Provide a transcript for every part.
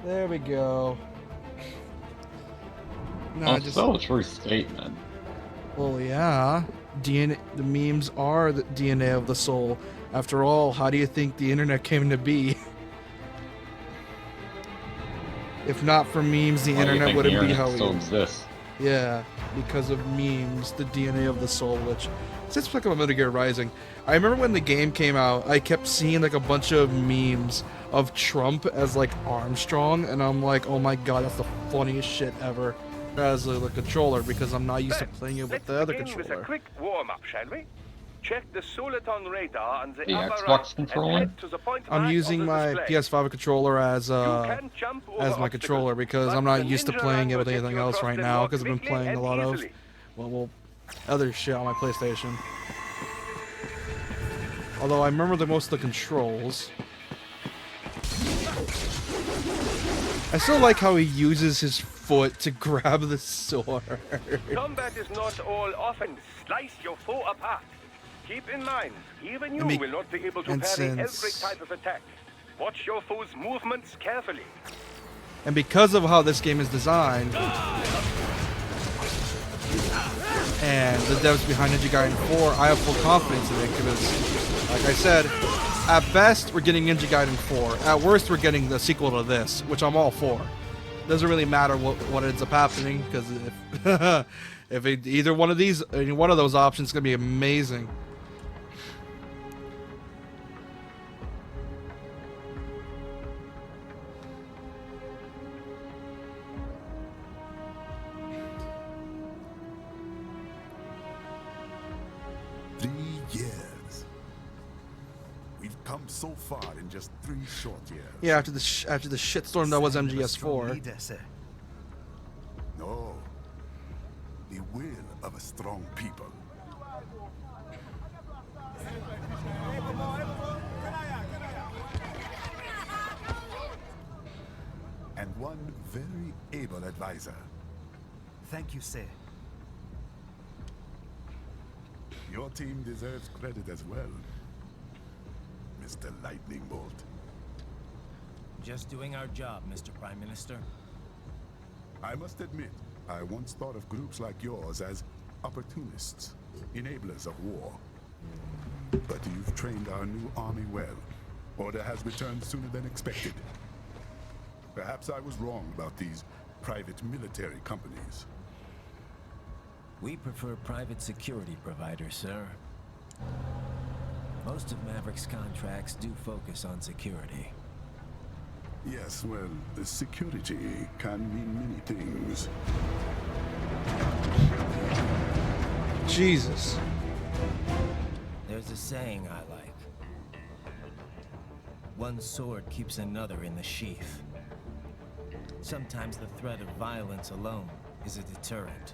There we go. Well, Nah, it's just still a true statement. well, yeah. DNA. The memes are the DNA of the soul. After all, how do you think the internet came to be? If not for memes, the Why do you internet think the wouldn't be internet how we. still exists? Yeah, because of memes, the DNA of the soul. Which, since we're talking about Gear Rising, I remember when the game came out, I kept seeing like a bunch of memes of Trump as like Armstrong, and I'm like, oh my god, that's the funniest shit ever. As the controller, because I'm not used to Then, playing it with let's the other begin with a controller. quick warm-up, shall we? Check the Soliton radar on the The upper right Xbox and controller? head to the point I'm marked on using the my display. PS5 controller You can jump over as my obstacles, controller because but I'm the not used to ninja playing run it will with get anything you else across right them now more because I've been quickly playing a and lot of easily. other shit on my PlayStation. Although I remember the most of the controls. I still like how he uses his foot to grab the sword. Combat is not all often slice your foe apart. Keep in mind, even you will not be able to and parry every since type of attack. Watch your foe's movements carefully. and because of how this game is designed, and the devs behind Ninja Gaiden 4, I have full confidence in it because, like I said, at best we're getting Ninja Gaiden 4. At worst, we're getting the sequel to this, which I'm all for. Doesn't really matter what ends up happening because if either one of these, any one of those options is gonna be amazing. Years. We've come so far in just 3 short years. Yeah, after the shitstorm that was MGS4. No. The will of a strong people. And one very able advisor. Thank you, sir. Your team deserves credit as well, Mr. Lightning Bolt. Just doing our job, Mr. Prime Minister. I must admit, I once thought of groups like yours as opportunists, enablers of war. But you've trained our new army well. Order has returned sooner than expected. Perhaps I was wrong about these private military companies. We prefer private security providers, sir. Most of Maverick's contracts do focus on security. Yes, well, the security can mean many things. Jesus. There's a saying I like. One sword keeps another in the sheath. Sometimes the threat of violence alone is a deterrent.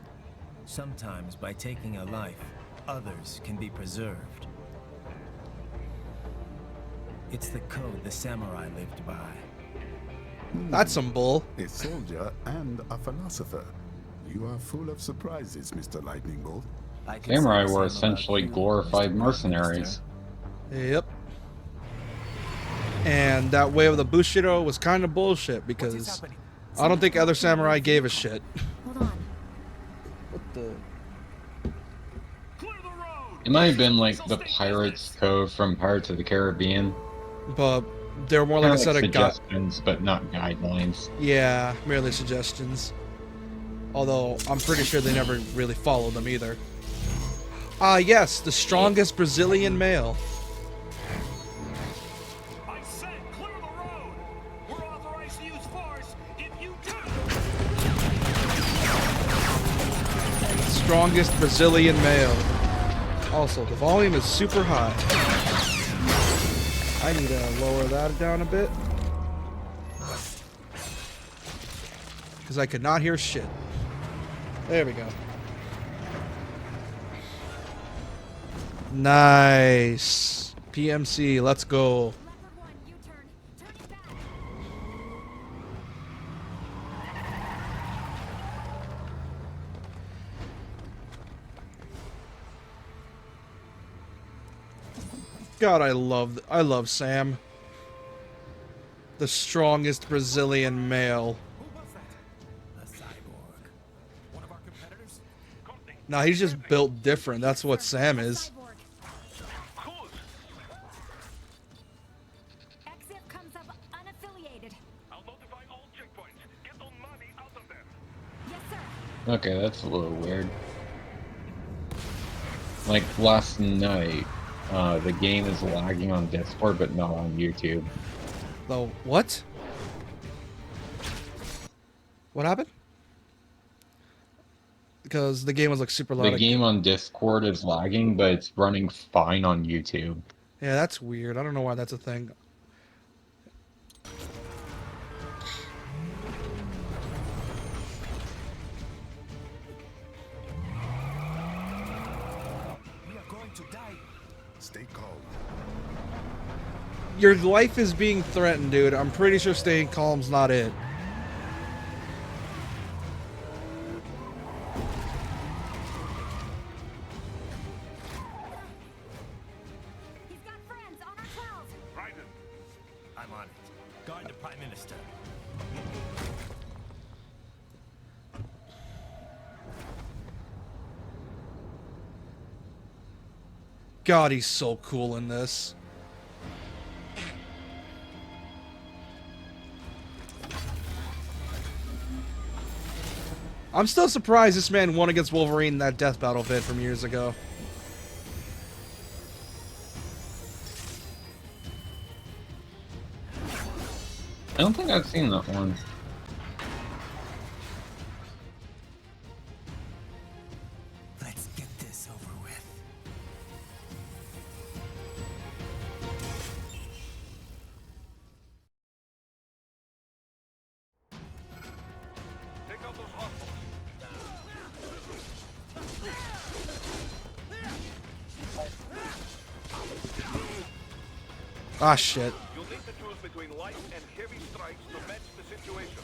Sometimes by taking a life, others can be preserved. It's the code the samurai lived by. That's some bull. A soldier and a philosopher. You are full of surprises, Mr. Lightning Bolt. I could say Samurai the were same about essentially you, glorified Mr. Prime mercenaries. Minister. Yep. And that way of the Bushido was kind of bullshit because I don't think other samurai gave a shit. Hold on. What the? It might have been like the Pirates Code from Pirates of the Caribbean. But they're more like Kind a of set like of guidelines. suggestions, but not guidelines. Yeah, merely suggestions. Although I'm pretty sure they never really followed them either. Ah, yes, the strongest Brazilian male. I said clear the road! We're authorized to use force if you do! Strongest Brazilian male. Also, the volume is super high. I need to lower that down a bit. Because I could not hear shit. There we go. Nice. PMC, let's go. Leopard 1, U-turn. Turning back. God, I love Sam. The strongest Brazilian male. Who was that? A cyborg. One of our competitors? Nah, he's just built different. That's what Sam is. Cyborg. Cool. Exif comes up unaffiliated. I'll notify all checkpoints. Get on money out of there. Yes, sir. Okay, that's a little weird. Like last night, the game is lagging on Discord, but not on YouTube. The what? What happened? Because the game was like super loud. The game on Discord is lagging, but it's running fine on YouTube. Yeah, that's weird. I don't know why that's a thing. We are going to die. Stay calm. Your life is being threatened, dude. I'm pretty sure staying calm's not it. He's got friends on our 12. Raiden. I'm on it. Guard the Prime Minister. God, he's so cool in this. I'm still surprised this man won against Wolverine in that death battle vid from years ago. I don't think I've seen that one. Let's get this over with. Take out those hostiles. Ah, shit. You'll need to choose between light and heavy strikes to match the situation.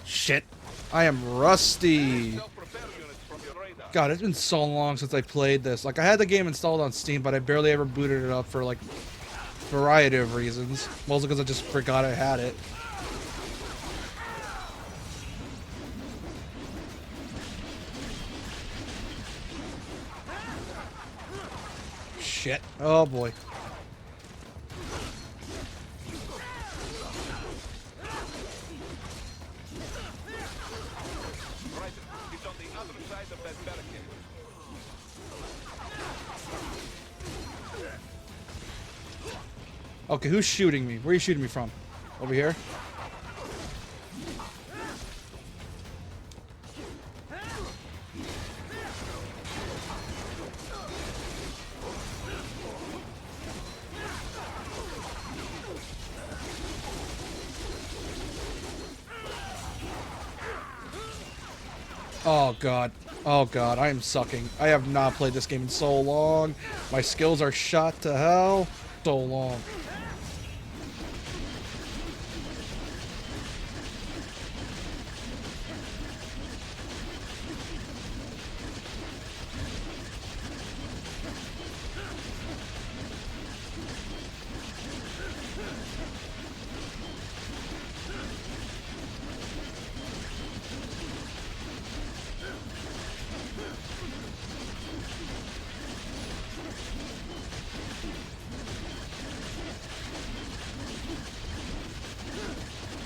Shit. I am rusty. Self-repair units from your radar. God, it's been so long since I played this. Like, I had the game installed on Steam, but I barely ever booted it up for, like, variety of reasons. Mostly because I just forgot I had it. Shit. Oh, boy. Raiden, it's on the other side of that barricade. Okay, who's shooting me? Where are you shooting me from? Over here? Oh god. Oh god, I am sucking. I have not played this game in so long. My skills are shot to hell. So long.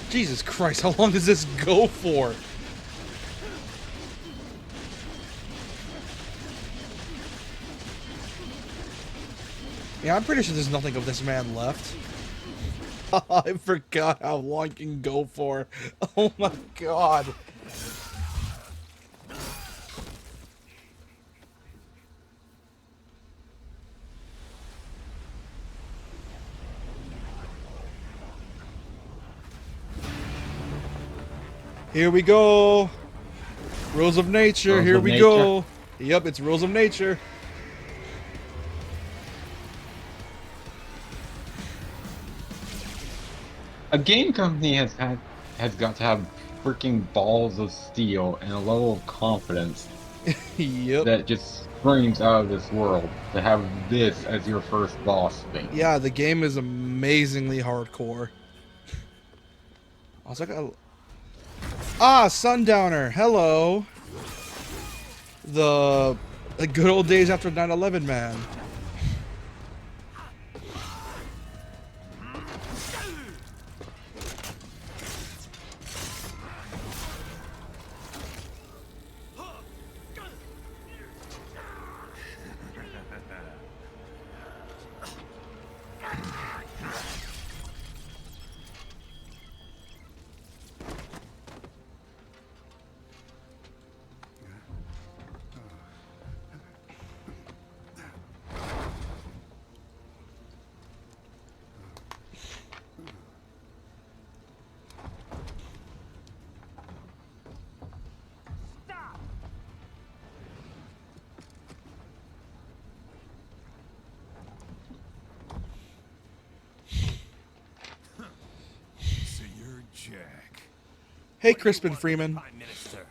Jesus Christ, how long does this go for? Yeah, I'm pretty sure there's nothing of this man left. I forgot how long it can go for. Oh my god. Here we go. Rules of nature. Rules Here of we nature. go. Yep, it's rules of nature. A game company has got to have freaking balls of steel and a level of confidence Yep. that just screams out of this world to have this as your first boss thing. Yeah, the game is amazingly hardcore. I was like, Sundowner, hello. The good old days after 9/11, man. So you're Jack. Hey, Crispin Freeman. Prime Minister.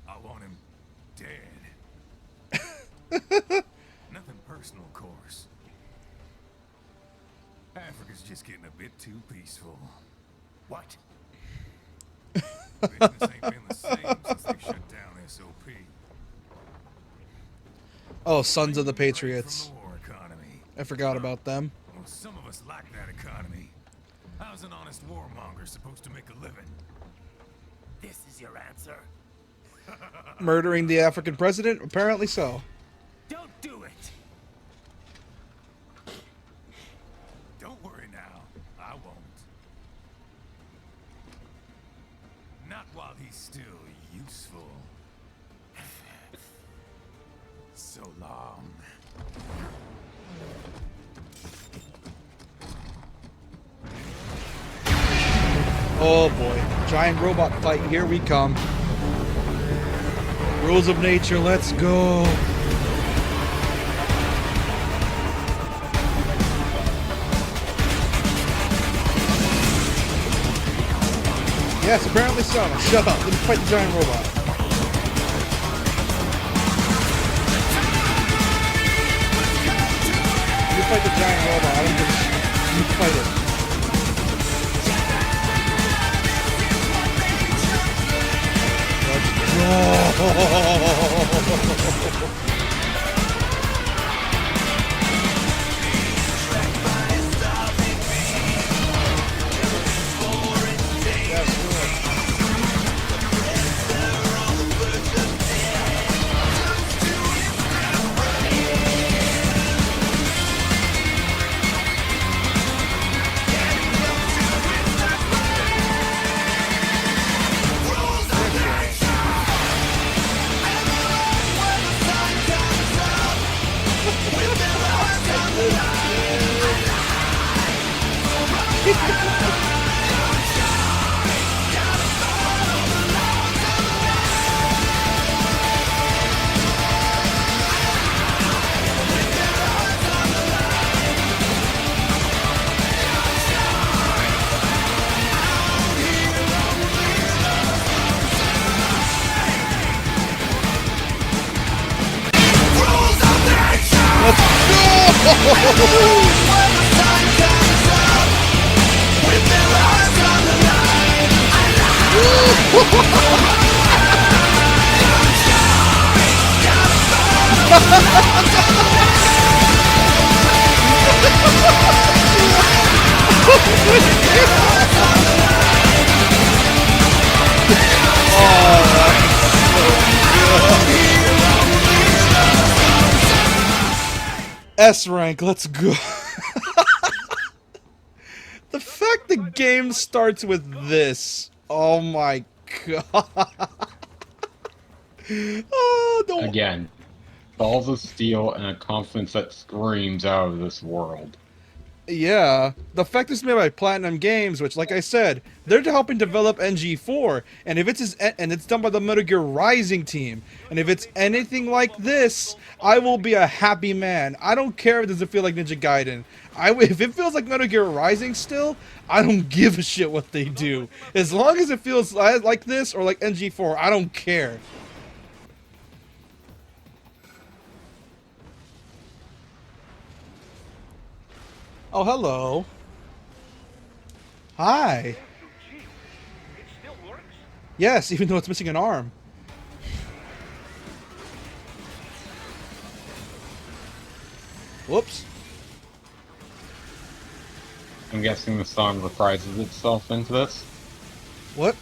I want him dead. Nothing personal, of course. Africa's just getting a bit too peaceful. What? Business ain't been the same since they shut down SOP. Oh, Sons of the From the Patriots. war economy. I forgot about them. Well, some of us like that economy. How's an honest warmonger supposed to make a living? This is your answer? Murdering the African president? Apparently so. Don't do it! Don't worry now. I won't. Not while he's still useful. So long. Oh boy. Giant robot fight. Here we come. Rules of nature. Let's go. Yes, apparently so. Shut up. Let me fight the giant robot. You fight the giant robot. I don't give a shit. You fight it. Let's go. S rank, let's go. The fact the game starts with this. Oh my god. Oh, don't. Again, balls of steel and a confidence that screams out of this world. Yeah, the fact is made by Platinum Games, which, like I said, they're helping develop NG4, and if it's done by the Metal Gear Rising team, and if it's anything like this, I will be a happy man. I don't care if it doesn't feel like Ninja Gaiden. If it feels like Metal Gear Rising still, I don't give a shit what they do. As long as it feels like this or like NG4, I don't care. Oh, hello. Hi. Gee, it still works? Yes, even though it's missing an arm. Whoops. I'm guessing the song reprises itself into this. What?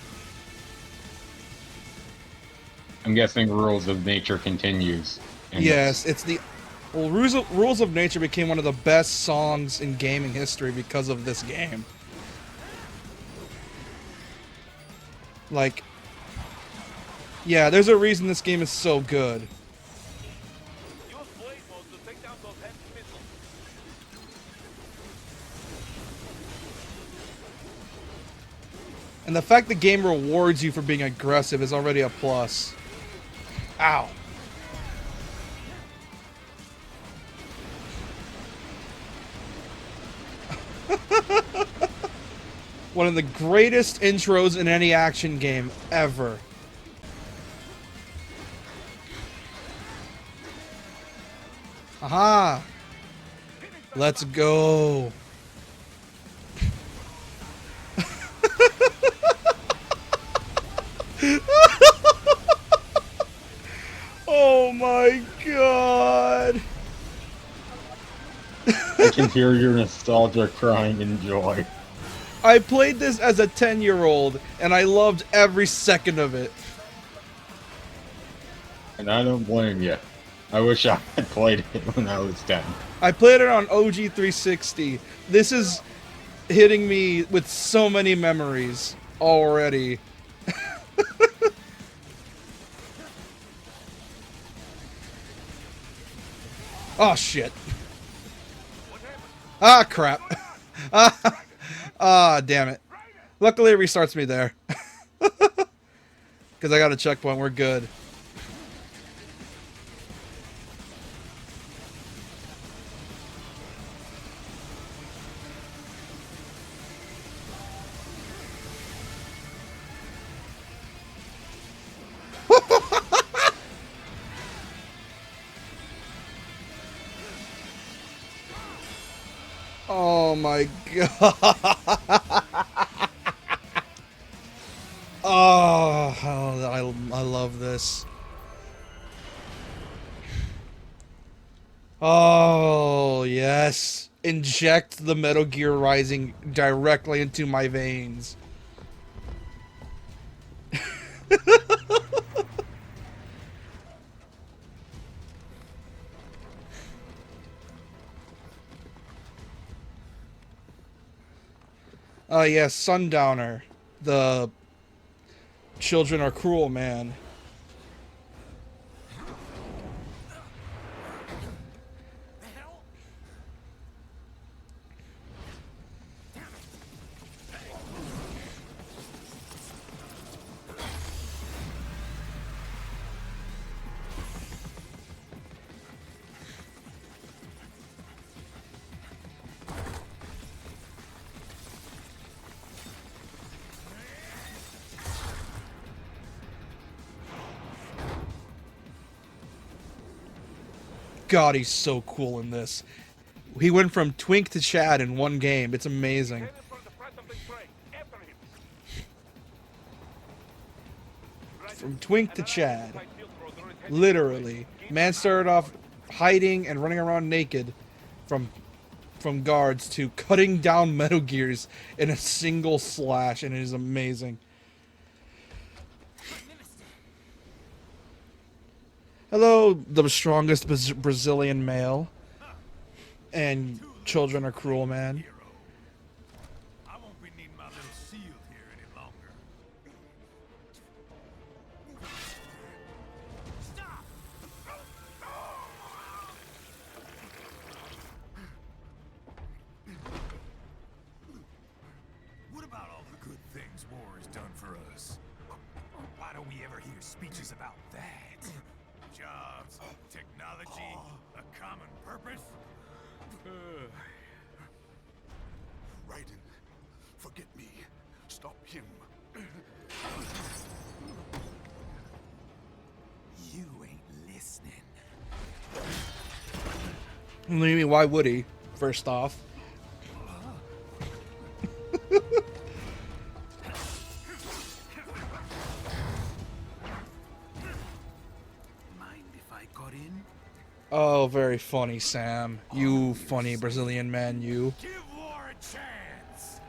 I'm guessing Rules of Nature continues. in Yes, this. it's the... Well, Rules of Nature became one of the best songs in gaming history because of this game. Like... Yeah, there's a reason this game is so good. Use blade mode to take down those heavy missiles. And the fact the game rewards you for being aggressive is already a plus. Ow. One of the greatest intros in any action game ever. Aha! Let's go. Oh my god. I can hear your nostalgia crying in joy. I played this as a 10-year-old and I loved every second of it. And I don't blame you. I wish I had played it when I was 10. I played it on OG 360. This is hitting me with so many memories already. Oh shit. Ah crap. Ah damn it. Luckily it restarts me there. Because I got a checkpoint, we're good. Oh my god. I love this. Oh, yes. Inject the Metal Gear Rising directly into my veins. Yes, Sundowner. The children are cruel, man. God, he's so cool in this. He went from Twink to Chad in one game. It's amazing. Headed for the front of the train. After him. From Twink to Chad. Literally. Man started off hiding and running around naked from guards to cutting down Metal Gears in a single slash, and it is amazing. Hello, the strongest Brazilian male. And children are cruel, man. I won't be needing my little shield here any longer. Stop! What about all the good things war has done for us? Why don't we ever hear speeches about that? Jobs, technology, a common purpose? Raiden, forget me. Stop him. You ain't listening. I mean, why would he? First off. Oh, very funny, Sam. You funny Brazilian man, you. Give war a chance.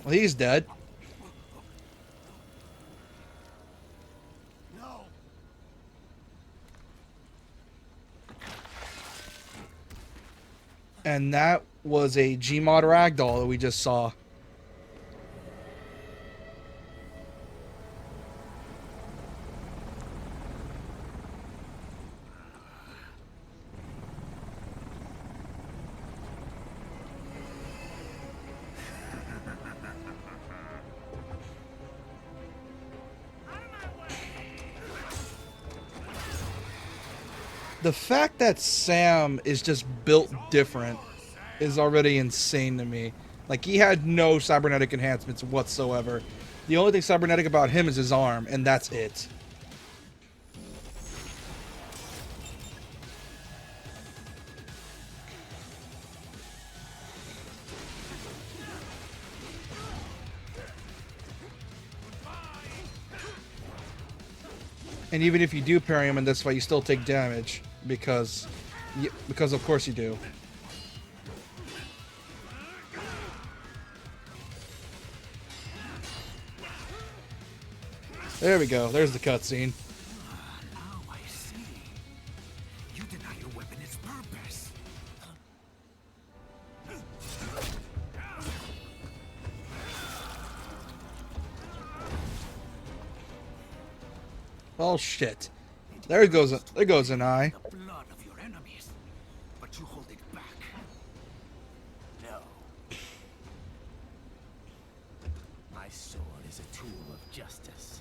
Well, he's dead. No. And that was a Gmod ragdoll that we just saw. The fact that Sam is just built different is already insane to me. Like, he had no cybernetic enhancements whatsoever. The only thing cybernetic about him is his arm, and that's it. And even if you do parry him in this fight, you still take damage because of course you do. There we go. There's the cutscene. Now I see. You deny your weapon its purpose. Oh shit. There goes an eye. The blood of your enemies, but you hold it back. No. My sword is a tool of justice.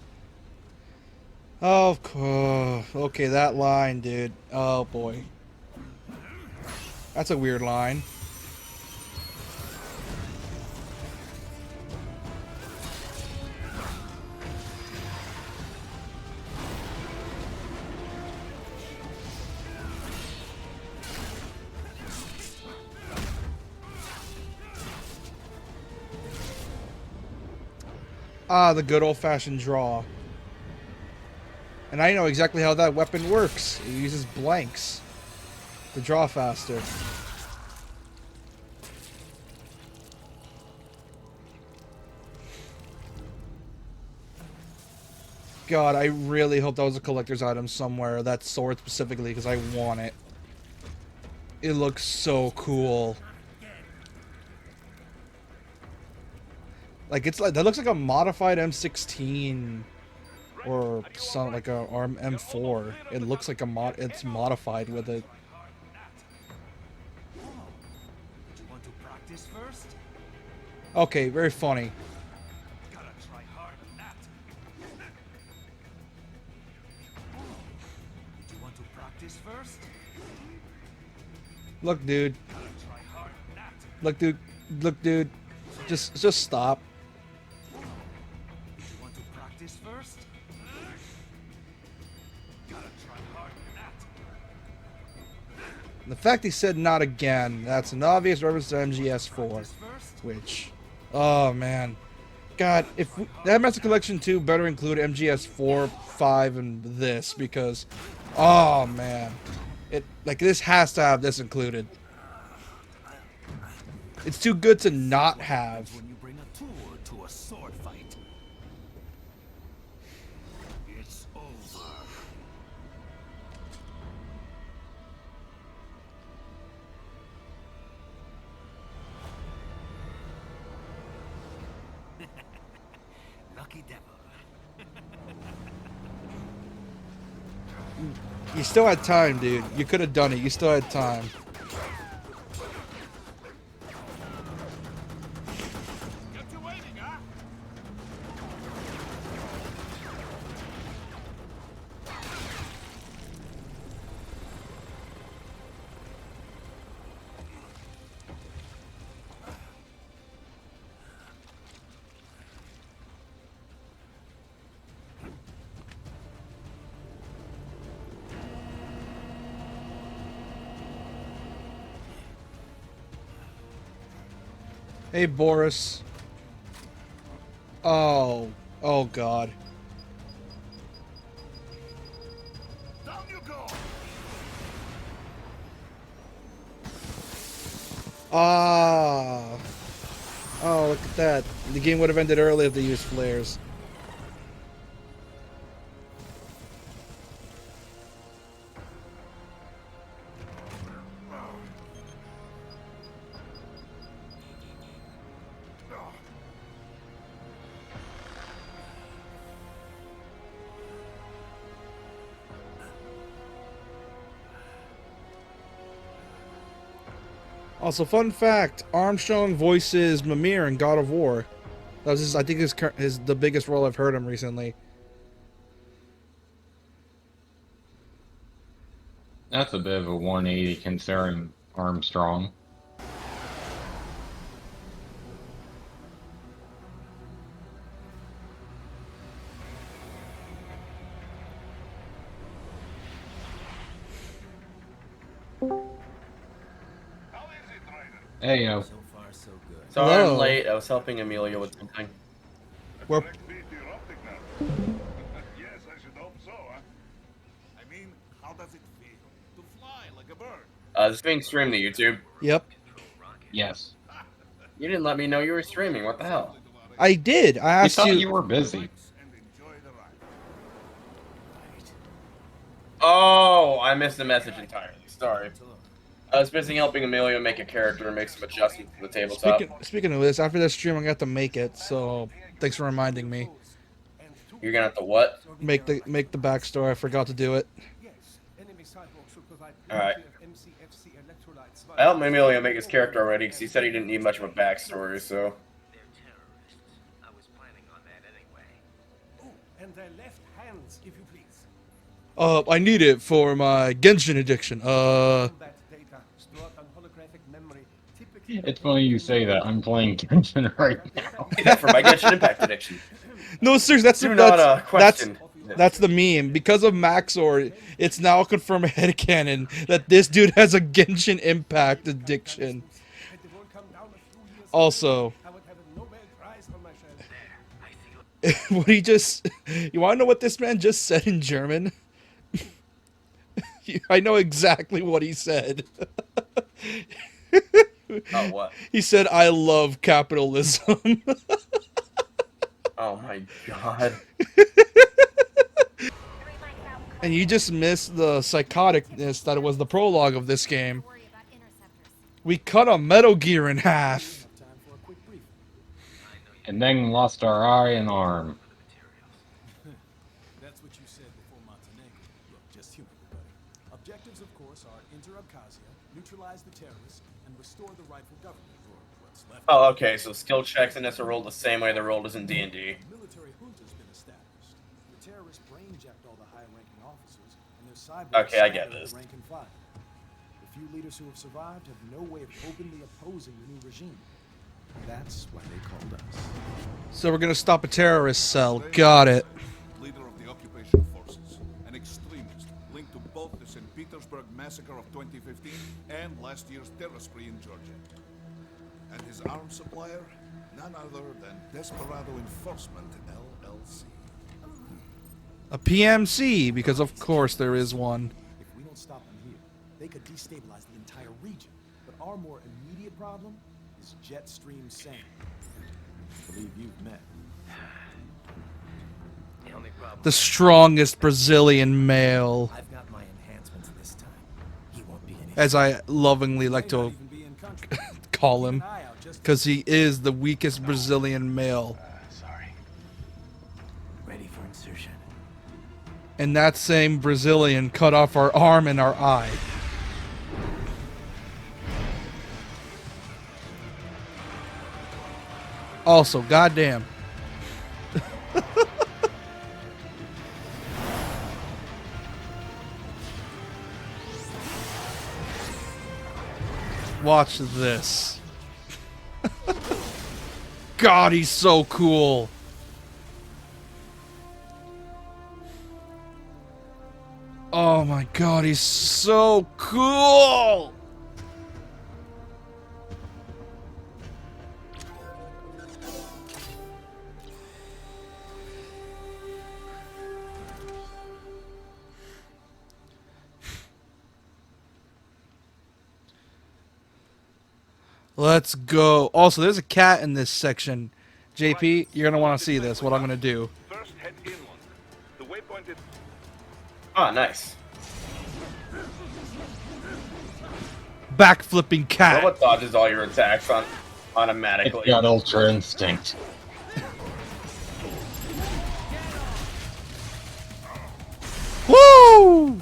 Oh, okay, that line, dude. Oh boy. That's a weird line. Ah, the good old-fashioned draw. And I know exactly how that weapon works. It uses blanks to draw faster. God, I really hope that was a collector's item somewhere. That sword specifically, because I want it. It looks so cool. Like, it's like, that looks like a modified M16 or some like a M4. It looks like it's modified with it. Do you want to practice first? Okay, very funny. Gotta try hard on that. Do you want to practice first? Look, dude. Gotta try hard on that. Look, dude. Look, dude. Just stop. Do you want to practice first? Gotta try hard on that. The fact he said not again, that's an obvious reference to MGS4. Which, oh man. God, if that Master Collection 2 better include MGS4, 5, and this, because, oh man. Like, this has to have this included. It's too good to not have. When you bring a tool to a sword fight, it's over. Lucky devil. You still had time, dude. You could have done it. You still had time. Kept you waiting, huh? Hey, Boris. Oh God. Down you Ah. Oh, look at that. The game would have ended early if they used flares. Also, fun fact: Armstrong voices Mimir in God of War. That was I think his the biggest role I've heard him recently. That's a bit of a 180 considering Armstrong. Hey, yo. So far, so good. Sorry I'm Hello. late. I was helping Amelia with something. We're Yes, I should hope so, huh? I mean, how does it feel to fly like a bird? This is being streamed to YouTube. Yep. Yes. You didn't let me know you were streaming. What the hell? I did. I We asked thought you. you were busy. And enjoy the ride. Oh, I missed the message entirely. Sorry. I was busy helping Amelia make a character and make some adjustments to the tabletop. Speaking of this, after this stream, I got to make it. So thanks for reminding me. You're gonna have to what? Make the backstory. I forgot to do it. Alright. I helped Amelia make his character already because he said he didn't need much of a backstory, so. They're terrorists. I was planning on that anyway. And their left hands, if you please. I need it for my Genshin addiction. That data stored on holographic memory typically It's funny you say that. I'm playing Genshin right now. Yeah, for my Genshin Impact addiction. No, seriously, Do not question. That's the meme. Because of Maxor, it's now confirmed headcanon that this dude has a Genshin Impact addiction. and they won't come down a few years Also, later, I would have a Nobel Prize on my shelf. what he just... You want to know what this man just said in German? I know exactly what he said. Oh, what? He said, I love capitalism. Oh my god. And you just missed the psychoticness that it was the prologue of this game. Worry about interceptors. We cut a Metal Gear in half. Time for a quick brief. And then lost our eye and arm. That's what you said before Montenegro. Look, just humor everybody. Objectives, of course, are enter Abkhazia, neutralize the terrorists, and restore the rightful government, or what's left. Oh, okay, so skill checks in this are rolled the same way they're rolled as in D&D. Military junta's been established. The terrorists brain-jacked all the high-ranking officers, and their cyborgs Okay, I get scattered this. the rank and file. The few leaders who have survived have no way of openly opposing the new regime. That's why they called us. So we're gonna stop a terrorist cell. Got it. Leader of the occupation forces, an extremist linked to both the St. Petersburg massacre of 2015 and last year's terror spree in Georgia. And his arms supplier, none other than Desperado Enforcement LLC. A PMC, because of course there is one. If we don't stop them here, they could destabilize the entire region. But our more immediate problem is Jetstream Sam. I believe you've met. The only problem. The strongest Brazilian male, I've got my enhancements this time. He won't be any. as I lovingly like May not to even be in country. call Keep him, an eye out just because he is the weakest Brazilian male. Sorry. Ready for insertion. And that same Brazilian cut off our arm and our eye. Also, goddamn. Watch this. God, he's so cool. Oh my god, he's so cool! Let's go. Also, there's a cat in this section. JP, you're going to want to see this, what I'm going to do. First head inland. The waypoint is Ah, nice. Backflipping cat. Robot dodges all your attacks automatically. It's got Ultra Instinct. Woo!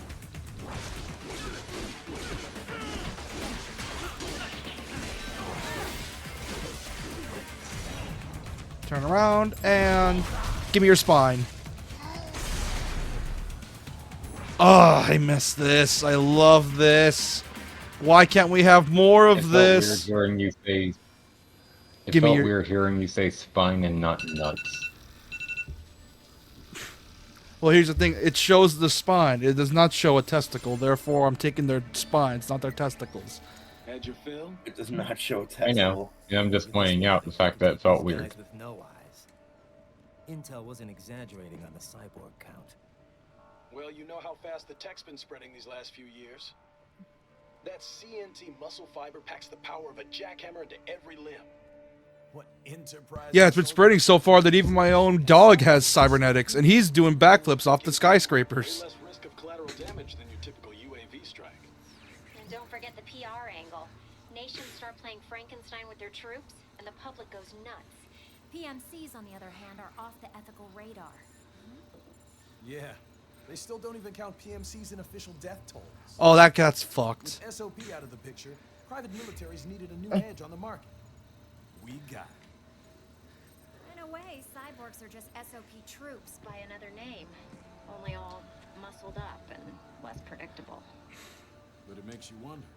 Turn around and give me your spine. Oh, I miss this. I love this. Why can't we have more of this? It felt weird hearing you say. It Give me felt your- weird hearing you say spine and not nuts. Well, here's the thing. It shows the spine. It does not show a testicle. Therefore, I'm taking their spines, not their testicles. Had your fill? It does not show text. I know. Yeah, I'm just pointing out the fact that it felt These weird. guys with no eyes. Intel wasn't exaggerating on the cyborg count. Well, you know how fast the tech's been spreading these last few years. That CNT muscle fiber packs the power of a jackhammer into every limb. What enterprise? Yeah, it's been spreading so far that even my own dog has cybernetics, and he's doing backflips off the skyscrapers. Less risk of collateral damage than your typical UAV strike. And don't forget the PR angle. Nations start playing Frankenstein with their troops, and the public goes nuts. PMCs, on the other hand, are off the ethical radar. Yeah, they still don't even count PMCs in official death tolls. Oh, that cat's fucked. With SOP out of the picture, private militaries needed a new edge on the market. We got it. In a way, cyborgs are just SOP troops by another name. Only all muscled up and less predictable. But it makes you wonder,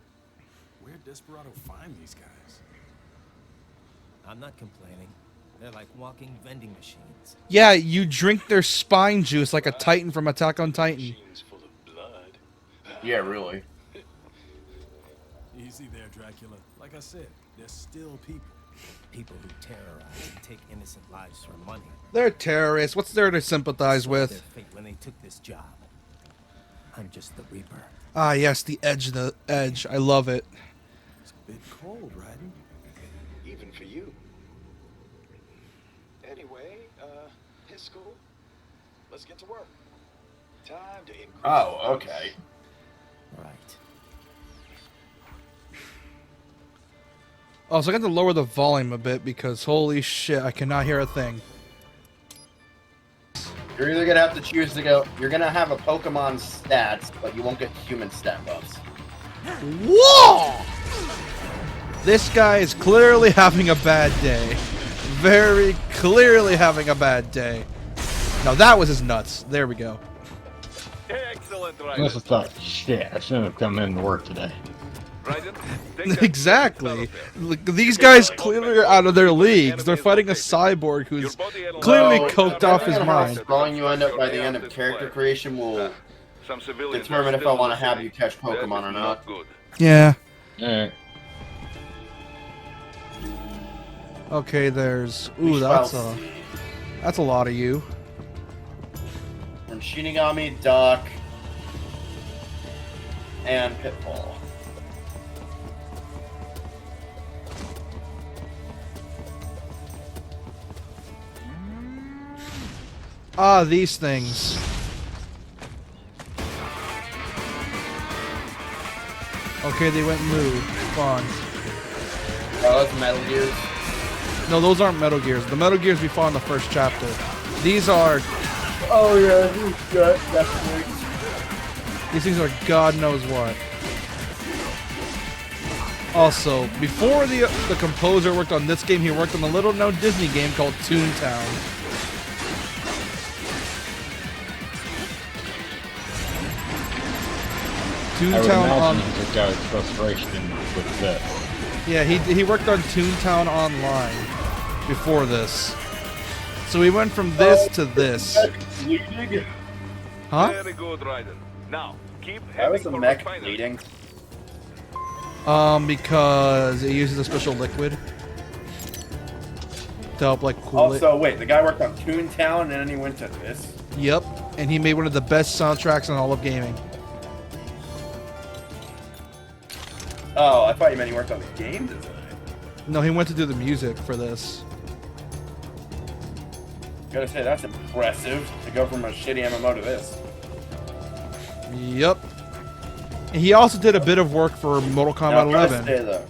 where'd Desperado find these guys? I'm not complaining. They're like walking vending machines. Yeah, you drink their spine juice like a Titan from Attack on Titan. Machines full of blood. Yeah, really. Easy there, Dracula. Like I said, they're still people. People who terrorize and take innocent lives for money. They're terrorists. What's there to sympathize Their with? fate when they took this job. I'm just the Reaper. Ah, yes, the edge. I love it. It's a bit cold, Raiden. Even for you. Anyway, his school. Let's get to work. Time to increase. Oh, okay. Right. Oh, so I got to lower the volume a bit because holy shit, I cannot hear a thing. You're either gonna have to choose to go. You're gonna have a Pokemon stats, but you won't get human stat buffs. Whoa! This guy is clearly having a bad day. Very clearly having a bad day. Now that was his nuts. There we go. excellent, I must have thought, shit, I shouldn't have come in to work today. Raiden, take that Exactly. Look, these guys clearly are out of their leagues. They're fighting a cyborg who's clearly coked off his How mind. strong you end up by the end of character creation will Some civilians determine are if I still want to in the have city. you catch That Pokemon is or not. not good. Yeah. Alright. Okay, there's... We Ooh, shall that's a lot of you. From Shinigami, Doc, and Pitfall. Ah, these things. Okay, they went moved. Fun. Oh, that's Metal Gears. No, those aren't Metal Gears. The Metal Gears we fought in the first chapter. These are... Oh yeah, definitely. These things are God knows what. Also, before the composer worked on this game, he worked on a little-known Disney game called Toontown. I would Toontown on... imagine he took out his frustration with this. Yeah, he worked on Toontown Online before this. So we went from this to this. Huh? Very good, Raiden. Now, keep Why was heading the for mech refinery. bleeding? Because it uses a special liquid to help, like, cool it. Also, wait, the guy worked on Toontown and then he went to this? Yep, and he made one of the best soundtracks in all of gaming. Oh, I thought you meant he worked on the game design. No, he went to do the music for this. Gotta say, that's impressive to go from a shitty MMO to this. Yep. And he also did a bit of work for Mortal Kombat 11. Say, though,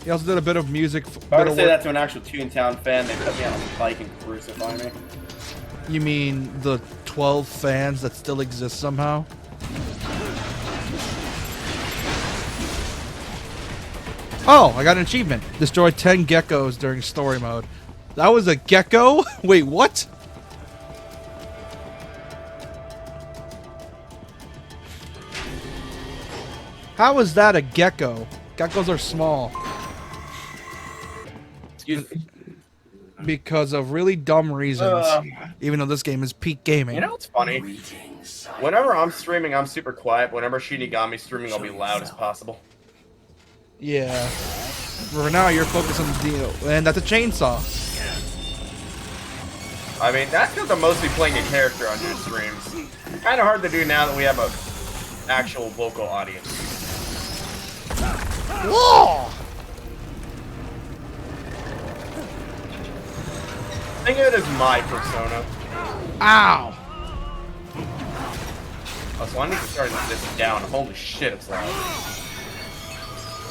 He also did a bit of music. if I were to say that to an actual Toontown fan, they'd put me on a bike and crucify me. You mean the 12 fans that still exist somehow? Oh, I got an achievement. Destroy 10 geckos during story mode. That was a gecko? Wait, what? How is that a gecko? Geckos are small. Excuse me. Because of really dumb reasons. Even though this game is peak gaming. You know what's funny? Whenever I'm streaming, I'm super quiet. Whenever Shinigami's streaming, I'll be loud as possible. Yeah. For now, you're focused on the deal. And that's a chainsaw. I mean, that's because I'm mostly playing a character on your streams. Kind of hard to do now that we have a actual vocal audience. Whoa! Think of it as my persona. Ow! Oh, so I need to start this down. Holy shit, it's loud.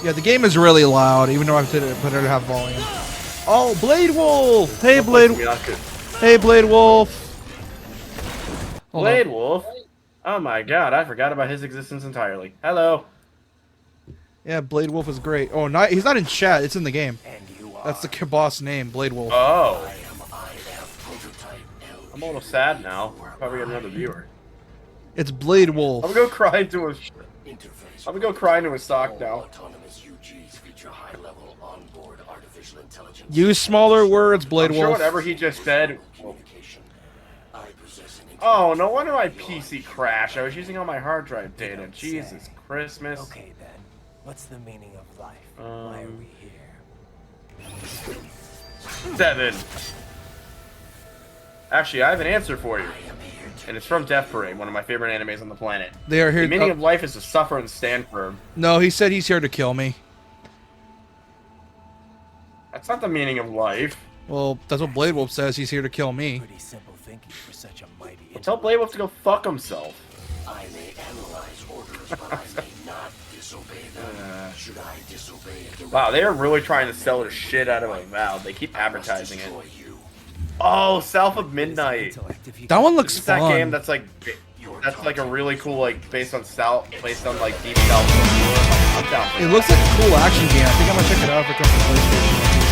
Yeah, the game is really loud, even though I put it to have volume. Oh, Blade Wolf! Hey, Blade. Hey, Blade Wolf. Blade Wolf? Oh my god, I forgot about his existence entirely. Hello. Yeah, Blade Wolf is great. Oh, not, he's not in chat. It's in the game. That's the boss name, Blade Wolf. Oh. I'm a little sad now. Probably get another viewer. It's Blade Wolf. I'm gonna go cry into a. I'm gonna go cry into a sock now. Use smaller words, Blade I'm Wolf. sure whatever he just said. Oh, no wonder my PC crashed. I was using all my hard drive data. Jesus Christmas. Okay then. What's the meaning of life? Why are we here? 7. Actually, I have an answer for you. And it's from Death Parade, one of my favorite animes on the planet. They are here. The meaning of life is to suffer and stand firm. No, he said he's here to kill me. That's not the meaning of life. Well, that's what Blade Wolf says. He's here to kill me. Pretty simple thinking for such a mighty. Well, tell Blade Wolf to go fuck himself. I may analyze orders, but I may not disobey them. Should I disobey a directive? Wow, they are really trying to sell the shit out of Avowed. They keep advertising it. Oh, South of Midnight. That one looks It's fun. that game that's like a really cool, like based on like Deep South. I'm down for It that. looks like a cool action game. I think I'm gonna check it out if it comes to PlayStation or PC.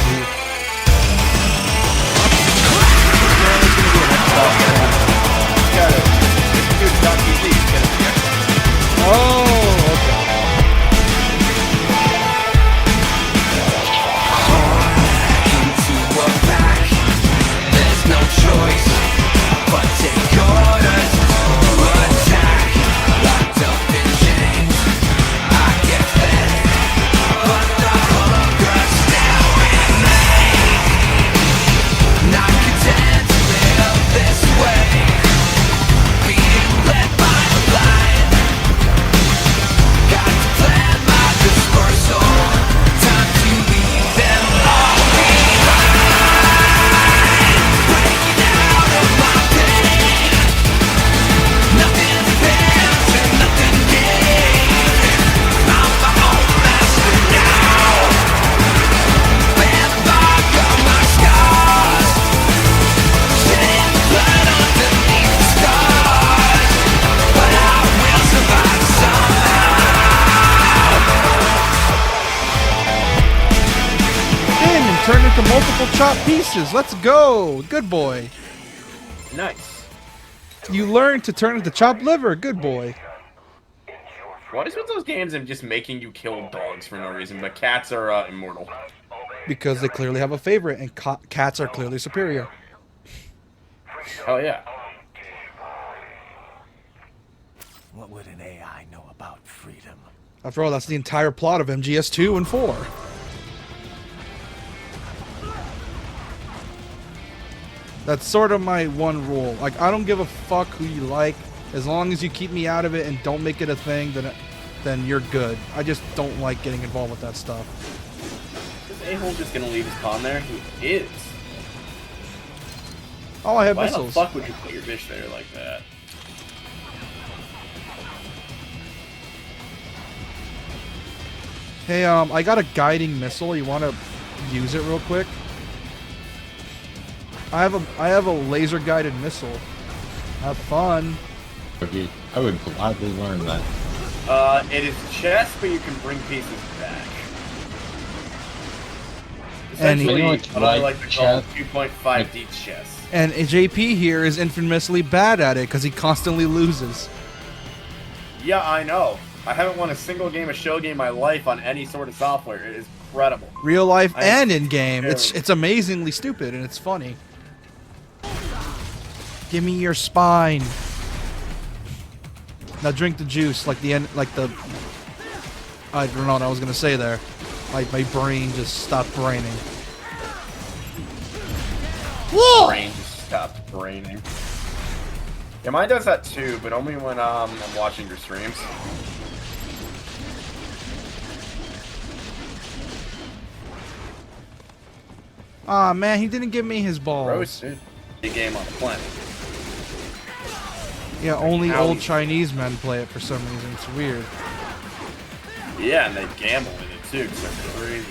Oh, okay. There's no choice but take orders to attack. Locked up in chains, I get fed, but the hunger still remains. Not content to live this way, being led by the blind. Got to plan my dispersal, time to leave them all behind. Breaking out of my pain, nothing depends and nothing gains. I'm my own master now. Bear the mark of my scars, shedding blood underneath the stars, but I will survive somehow. In and turn into multiple chopped pieces. Let's go. Good boy. Nice. You learned to turn into chopped liver. Good boy. What is with those games and just making you kill dogs for no reason, but cats are immortal? Because they clearly have a favorite, and cats are clearly superior. Oh yeah. What would an AI know about freedom? After all, that's the entire plot of MGS 2 and 4. That's sort of my one rule. Like, I don't give a fuck who you like. As long as you keep me out of it and don't make it a thing, then you're good. I just don't like getting involved with that stuff. a-hole just gonna leave his pawn there? He is. Oh, I have Why missiles. the fuck would you put your bitch there like that? Hey, I got a guiding missile. You want to use it real quick? I have a laser guided missile. Have fun. Okay, I would gladly learn that. It is chess, but you can bring pieces back. And Essentially, what I like to call chess? 2.5D chess. And JP here is infamously bad at it because he constantly loses. Yeah, I know. I haven't won a single game of show game in my life on any sort of software. It is incredible. Real life and in game. It's amazingly stupid and it's funny. Give me your spine. Now drink the juice like the end, like the. I don't know what I was gonna say there. Like my brain just stopped braining. Whoa! Brain just stopped braining. Yeah, mine does that too, but only when I'm watching your streams. Aw, man, he didn't give me his balls. Roasted. A game on the planet. Yeah, only old Chinese men play it for some reason. It's weird. Yeah, and they gamble in it too, because they're crazy.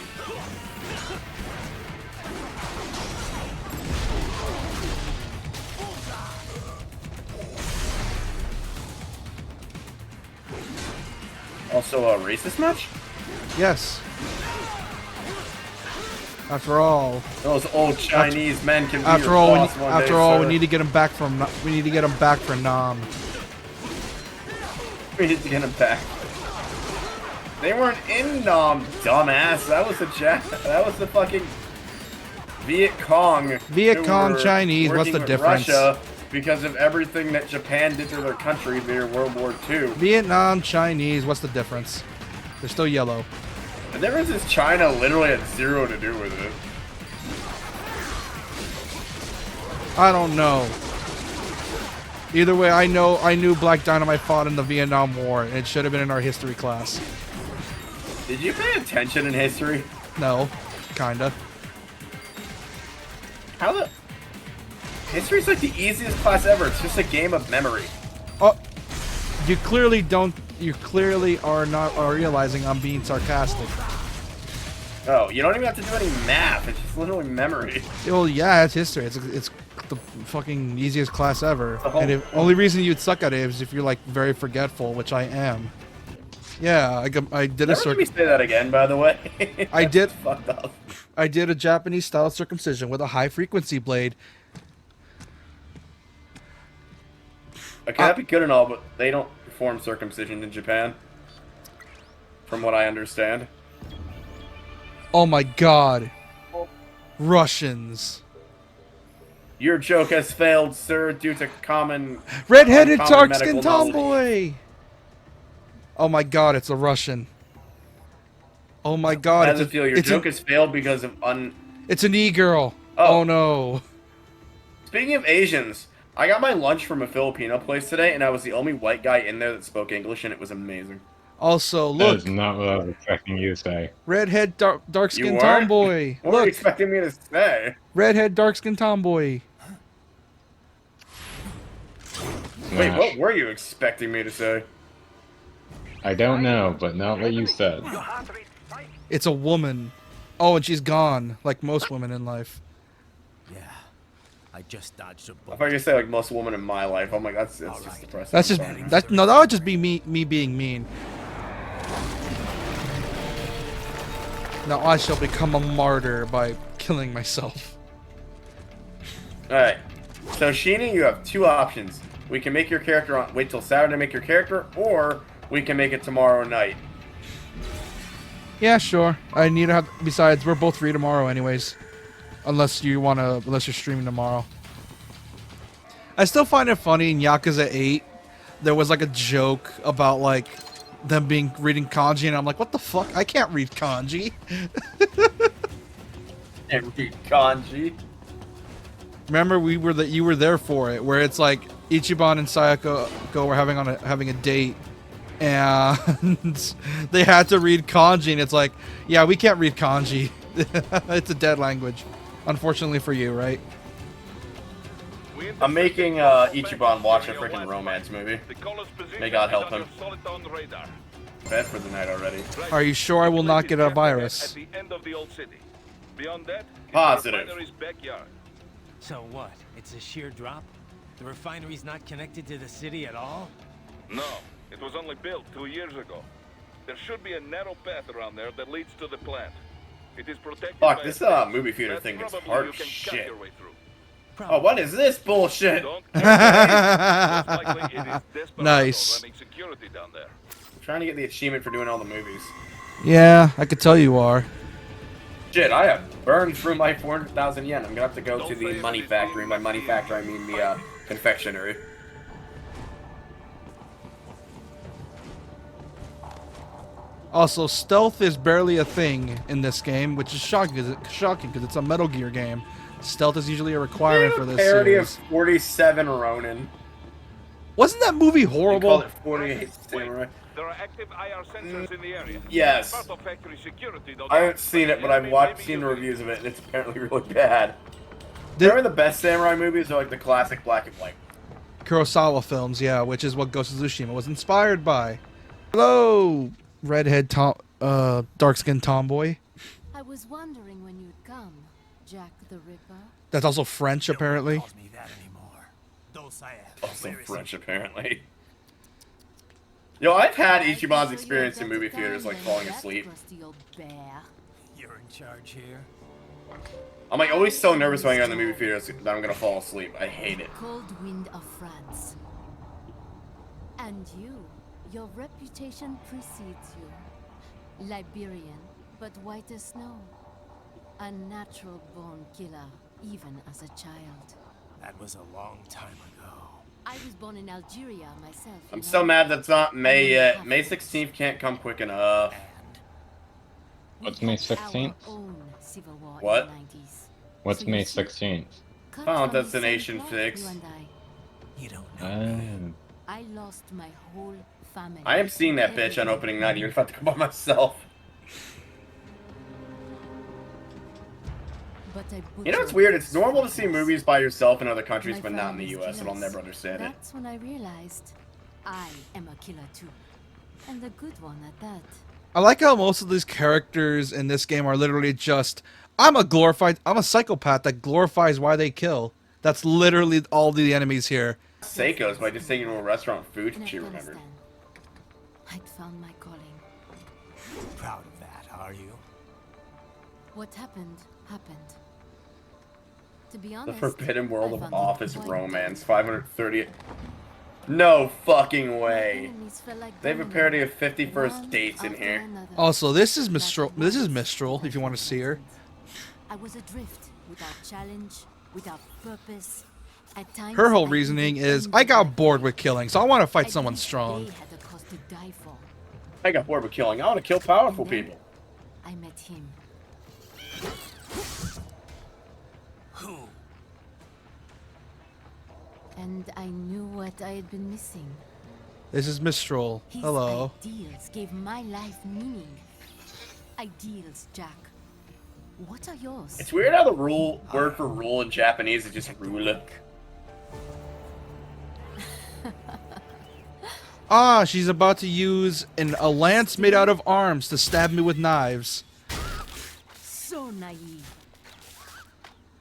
Also a racist match? Yes. After all, those old Chinese men can be after your all, boss one day, after all, sir. we need to get him back from. We need to get him back for Nam. We need to get him back. They weren't in Nam, dumbass. That was that was the fucking Viet Cong. Viet who Cong were Chinese. What's working the with difference? Russia because of everything that Japan did to their country during World War II. Vietnam Chinese. What's the difference? They're still yellow. The difference is China literally had zero to do with it. I don't know. Either way, I knew Black Dynamite fought in the Vietnam War, and it should have been in our history class. Did you pay attention in history? No, kinda. How the... History's like the easiest class ever. It's just a game of memory. Oh, you clearly don't. You clearly are realizing I'm being sarcastic. Oh, you don't even have to do any math. It's just literally memory. Well, yeah, it's history. It's the fucking easiest class ever. And the only reason you'd suck at it is if you're like very forgetful, which I am. Yeah, I did Never let me say that again, by the way. I did. Fucked up. I did a Japanese style circumcision with a high frequency blade. Okay, that'd be good and all, but they don't perform circumcision in Japan. From what I understand. Oh my god. Russians. Your joke has failed, sir, due to common... Red-headed uncommon dark-skinned medical knowledge. tomboy. Oh my god, it's a Russian. Oh my god. How does it feel? Your joke has failed because of It's an e-girl. Oh no. Speaking of Asians, I got my lunch from a Filipino place today, and I was the only white guy in there that spoke English, and it was amazing. Also, look. That is not what I was expecting you to say. Redhead dark-skinned You weren't? tomboy. What were you Look. expecting me to say? Redhead dark-skinned tomboy. Wait, what were you expecting me to say? I don't know, but not what you said. It's a woman. Oh, and she's gone, like most women in life. Yeah, I just dodged a bullet. I thought you were say like most women in my life. I'm like, that's just depressing. That's just no. That would just be me being mean. Now I shall become a martyr by killing myself. Alright. So, Sheena, you have two options. We can make your character wait till Saturday to make your character, or we can make it tomorrow night. Yeah, sure. I need to have. Besides, we're both free tomorrow, anyways. Unless you're streaming tomorrow. I still find it funny in Yakuza 8. There was like a joke about like them reading kanji, and I'm like, what the fuck? I can't read kanji. Can't read kanji. Remember, you were there for it, where it's like Ichiban and Sayako were having a date, and they had to read kanji, and it's like, yeah, we can't read kanji. It's a dead language. Unfortunately for you, right? I'm making Ichiban watch a freaking romance movie. May God help him. Bed for the night already. Are you sure I will not get a virus? Positive. So what? It's a sheer drop? The refinery's not connected to the city at all? No, it was only built 2 years ago. There should be a narrow path around there that leads to the plant. It is protected. Fuck, this movie theater thing is hard as shit. Oh, what is this bullshit? Nice. I'm trying to get the achievement for doing all the movies. Yeah, I could tell you are. Shit, I have burned through my 400,000 yen. I'm gonna have to go to the money factory. By money factory, I mean the confectionery. Also, stealth is barely a thing in this game, which is shocking because it's a Metal Gear game. Stealth is usually a requirement for this Parody series. of 47 Ronin. Wasn't that movie horrible? They call it 48 Samurai. There are active IR sensors in the area. Yes. Part of factory security, though. I haven't seen it, but I've seen the reviews of it, and it's apparently really bad. Remember the best samurai movies are like the classic black and white. Kurosawa films, yeah, which is what Ghost of Tsushima was inspired by. Hello, redhead dark-skinned tomboy. I was wondering when you'd come, Jack the Ripper. That's also French, apparently. Also French, apparently. Yo, I've had Ichiban's experience in movie theaters, like falling asleep. You're in charge here. I'm like always so nervous when I go in the movie theaters that I'm gonna fall asleep. I hate it. Cold wind of France. And your reputation precedes you. Liberian, but white as snow. A natural-born killer, even as a child. That was a long time ago. I was born in Algeria myself. I'm so mad that's not May yet. May 16th can't come quick enough. What's May 16th? What? What's May 16th? Final Destination 6. You don't know. I lost my whole family. I am seeing that bitch on opening night, even if I have to go by myself. You know what's weird? It's normal to see movies by yourself in other countries, but not in the US, and I'll never understand it. That's when I realized I am a killer too. And a good one at that. I like how most of these characters in this game are literally just, I'm a psychopath that glorifies why they kill. That's literally all the enemies here. Seiko's by just taking to a restaurant food she remembered. I'd found my calling. Proud of that, are you? What happened. To be The honest, Forbidden World of Office Romance, 530. No fucking way. They have a parody of 50 First Dates in here. Also, this is Mistral. This is Mistral. If you want to see her. I was adrift, without challenge, without purpose. At times, Her whole reasoning is, I got bored with killing, so I want to fight someone strong. I got bored with killing. I want to kill powerful people. I met him. Who? And I knew what I had been missing. This is Mistral. His Hello. ideals gave my life meaning. Ideals, Jack. What are yours? It's weird how the word for rule in Japanese is just rule. Ah, she's about to use a lance made out of arms to stab me with knives. So naive.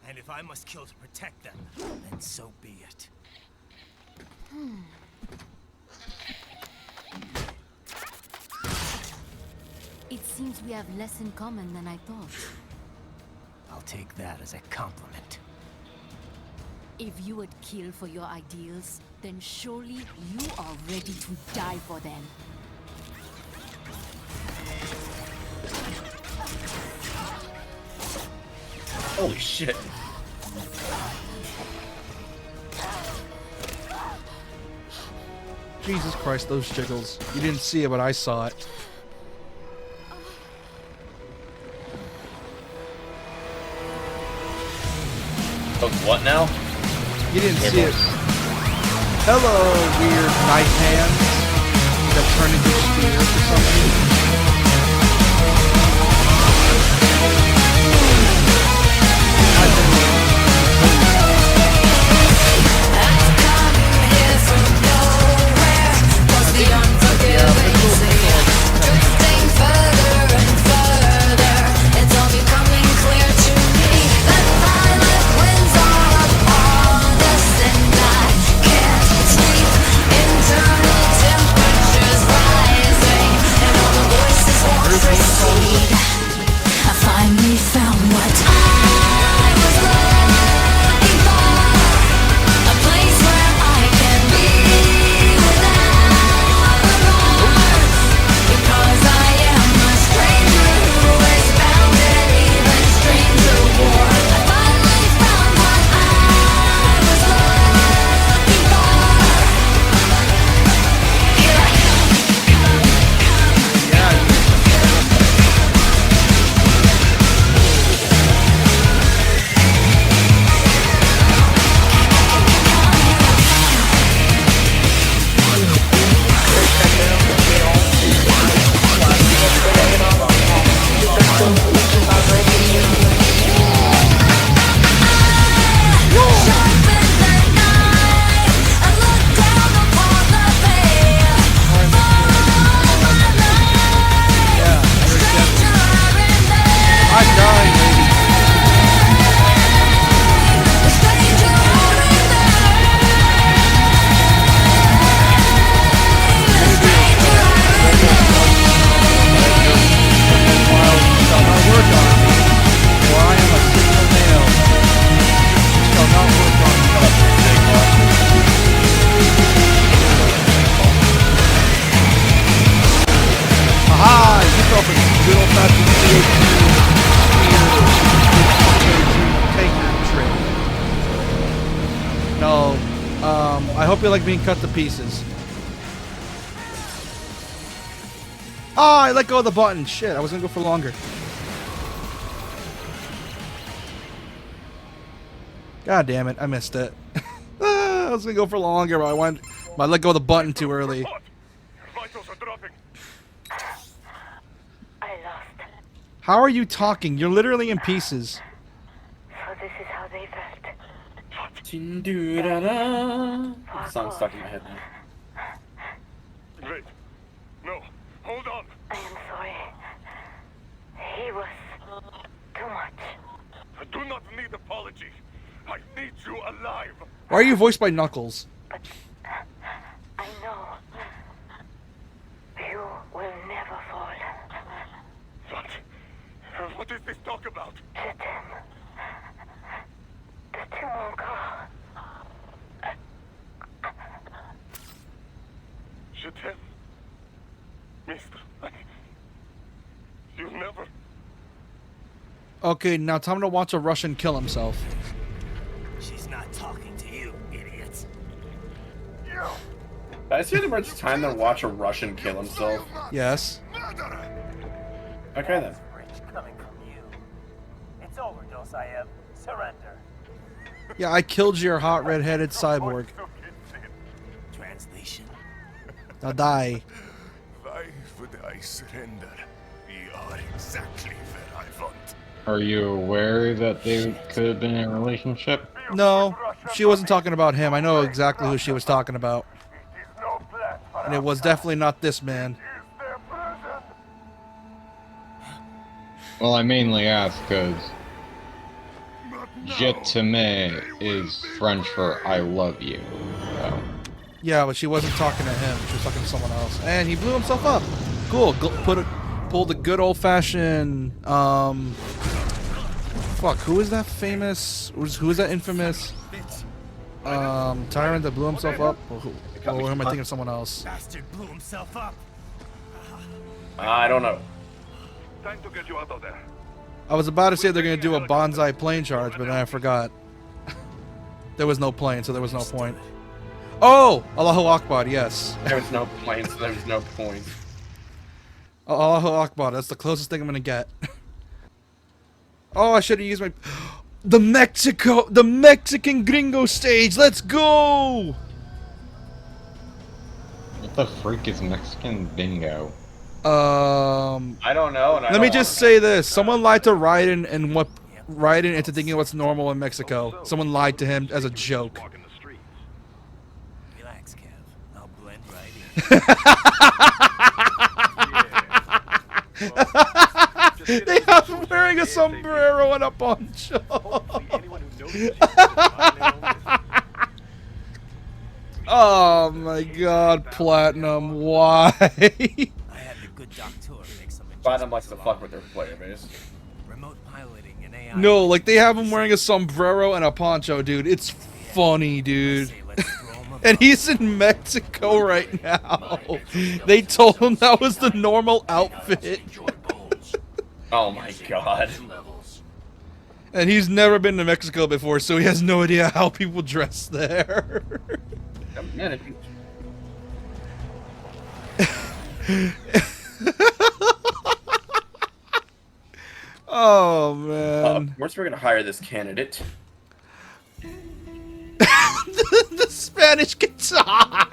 And if I must kill to protect them, then so be it. It seems we have less in common than I thought. I'll take that as a compliment. If you would kill for your ideals, then surely you are ready to die for them. Holy shit. Jesus Christ, those jiggles. You didn't see it, but I saw it. Oh, what now? You didn't see it. Hello, weird knife hands that turn into spears for some reason. feel like being cut to pieces. Ah, I let go of the button. Shit, I was gonna go for longer. God damn it, I missed it. I was gonna go for longer, but I let go of the button too early. Your vitals are dropping. I lost. How are you talking? You're literally in pieces. So this is how they felt. The song's stuck in my head now. Wait. No. Hold on. I am sorry. He was too much. I do not need apology. I need you alive. Why are you voiced by Knuckles? I know. You will never fall. What? What is this talk about? Let them. The two won't go. Je t'aime. Mister. You never. Okay, now time to watch a Russian kill himself. She's not talking to you, idiots. I see how much time to watch a Russian kill himself. Yes. Okay then. Coming from you. It's overdose, I have. Surrender. Yeah, I killed your hot red-headed cyborg. Translation. Now die. Why would I surrender? We are exactly where I want. Are you aware that they could have been in a relationship? No, she wasn't talking about him. I know exactly who she was talking about. And it was definitely not this man. Well, I mainly ask because Je t'aime is French for I love you. So. Yeah, but she wasn't talking to him. She was talking to someone else. And he blew himself up. Cool. Pulled a good old-fashioned... Fuck, who is that famous... Who is that infamous... tyrant that blew himself up? Or am I thinking of someone else? Bastard blew himself up. I don't know. Time to get you out of there. I was about to say they're going to do a bonsai plane charge, but then I forgot. There was no plane, so there was no point. Oh! Allahu Akbar, yes. There was no plane, so there was no point. Allahu Akbar, that's the closest thing I'm going to get. Oh, I should have used my... The Mexican gringo stage, let's go! What the freak is Mexican bingo? I don't know. And Let me just say this: someone lied to Raiden into thinking what's normal in Mexico. Someone lied to him as a joke. Relax, Kev. I'll blend right in. They have him wearing a sombrero and a poncho. Oh my God, Platinum! Why? Platinum likes to fuck with their player base. Remote piloting and AI. No, like they have him wearing a sombrero and a poncho, dude. It's funny, dude. And he's in Mexico right now. They told him that was the normal outfit. Oh my God. And he's never been to Mexico before, so he has no idea how people dress there. Oh man. Of course we're gonna hire this candidate. The Spanish guitar.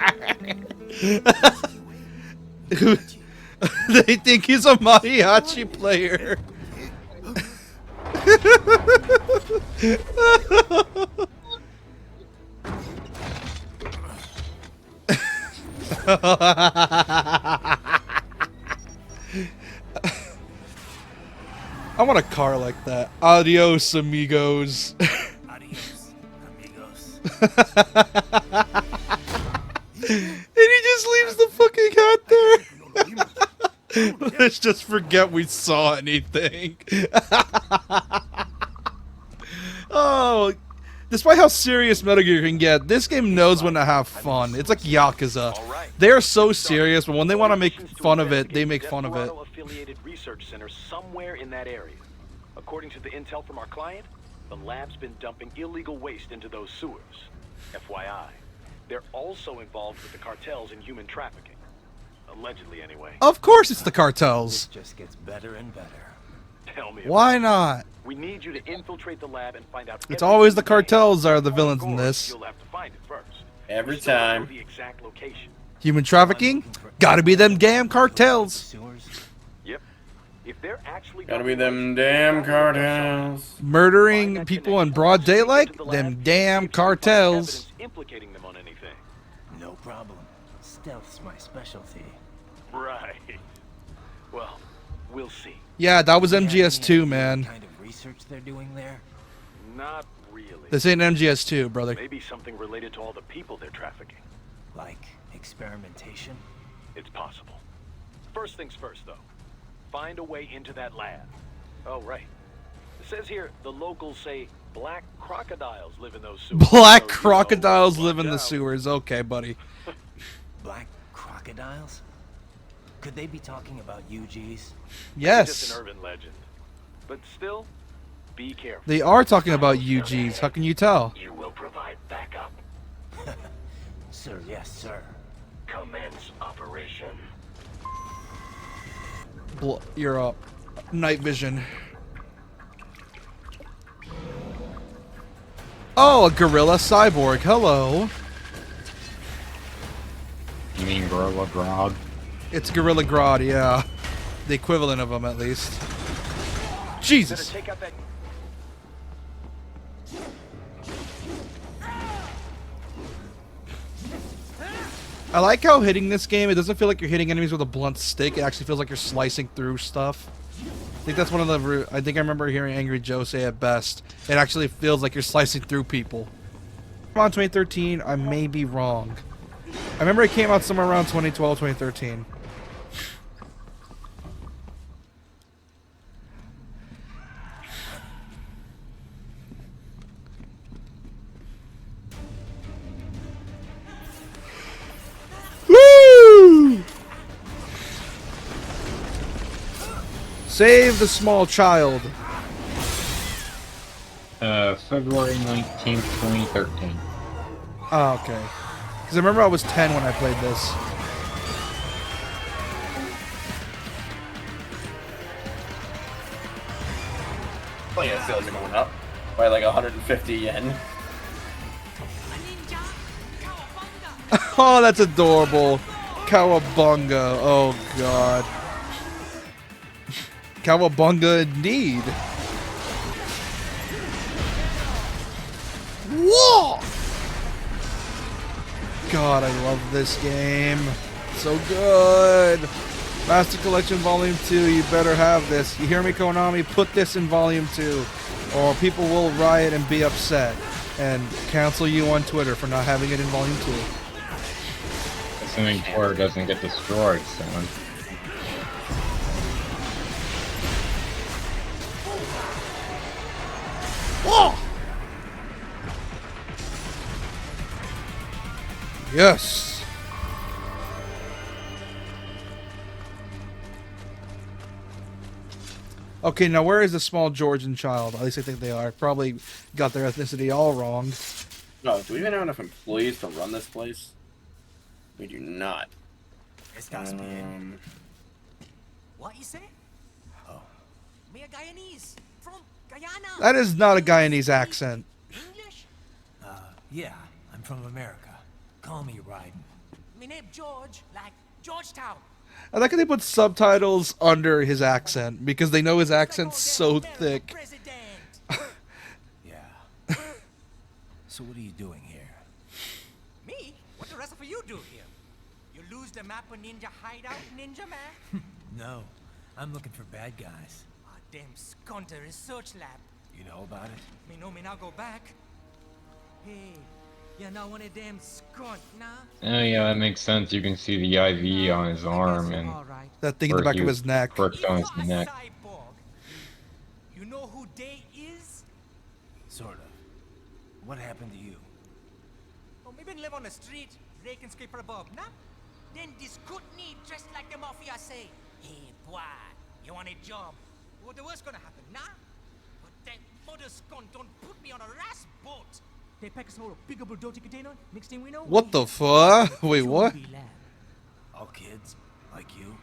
They think he's a mariachi player. I want a car like that. Adios, amigos. Adios, amigos. And he just leaves the fucking hat there. Let's just forget we saw anything. Oh, despite how serious Metal Gear can get, this game knows when to have fun. It's like Yakuza. They are so serious, but when they want to make fun of it, they make fun of it. Affiliated research center somewhere in that area. According to the intel from our client, the lab's been dumping illegal waste into those sewers. FYI, They're also involved with the cartels in human trafficking. Allegedly, anyway. Of course it's the cartels. This just gets better and better. Tell me Why about it. not? We need you to infiltrate the lab and find out. It's always the everything you can. cartels are the Of villains in course, this. You'll have to find it first. Every We still don't know time. the exact location. Human trafficking? Gotta be them damn cartels. Sewers? Yep. If they're actually Gotta be them damn cartels. Murdering people in broad daylight? Them damn cartels. Implicating them on anything. No problem. Stealth's my specialty. Right. Well, we'll see. Yeah, that was MGS2, man. Kind of research they're doing there? Not really. This ain't MGS2, brother. Maybe something related to all the people they're trafficking. Like experimentation? It's possible. First things first, though. Find a way into that lab. Oh, right. It says here the locals say black crocodiles live in those sewers. Black So, crocodiles live in watch the out. sewers. Okay, buddy. Black crocodiles? Could they be talking about UGs? Just Yes. an urban legend. But still, be careful. They are talking about UGs. How can you tell? You will provide backup. Sir, yes, sir. Commence operation. You're up. Night vision. Oh, a gorilla cyborg. Hello. You mean Gorilla Grodd? It's Gorilla Grodd, yeah. The equivalent of him, at least. Jesus. Better take out that. I like how hitting this game, it doesn't feel like you're hitting enemies with a blunt stick. It actually feels like you're slicing through stuff. I think that's one of the... I think I remember hearing Angry Joe say it best. It actually feels like you're slicing through people. Around 2013, I may be wrong. I remember it came out somewhere around 2012, 2013. Woo! Save the small child. February 19th, 2013. Oh, okay. Because I remember I was 10 when I played this. Oh yeah, sales are going up by like 150 yen. Oh, that's adorable. Cowabunga. Oh, God. Cowabunga indeed. Whoa! God, I love this game. So good. Master Collection Volume 2, you better have this. You hear me, Konami? Put this in Volume 2, or people will riot and be upset and cancel you on Twitter for not having it in Volume 2. Assuming Tor doesn't get destroyed, son. Whoa! Yes. Okay, now where is the small Georgian child? At least I think they are. Probably got their ethnicity all wrong. No, do we even have enough employees to run this place? We do not. What you say? Oh. Me a Guyanese from Guyana. That is not a Guyanese accent. English? Yeah, I'm from America. Call me Ryden. Me name George, like Georgetown. I like how they put subtitles under his accent because they know his accent's so thick. Yeah. So what are you doing here? Me? What the rest of you do here? You lose the map of Ninja Hideout, Ninja Man? No, I'm looking for bad guys. Ah, damn skunter research lab. You know about it? Me know me now go back. Hey, you know one of them skunt, nah? Oh yeah, that makes sense. You can see the IV on his arm and That thing in the where back he of was his neck. pricked on his neck. You know who they is? Sort of. What happened to you? Oh, me been live on the street, raking scraper above, nah? Then this good need dressed like the mafia say, hey boy, you want a job? What the worst gonna happen, nah? But that mother skunt don't put me on a ras boat. They pack us all a bigger bulldozer container. Next thing we know, What the fuck? Wait, what? All kids, like you.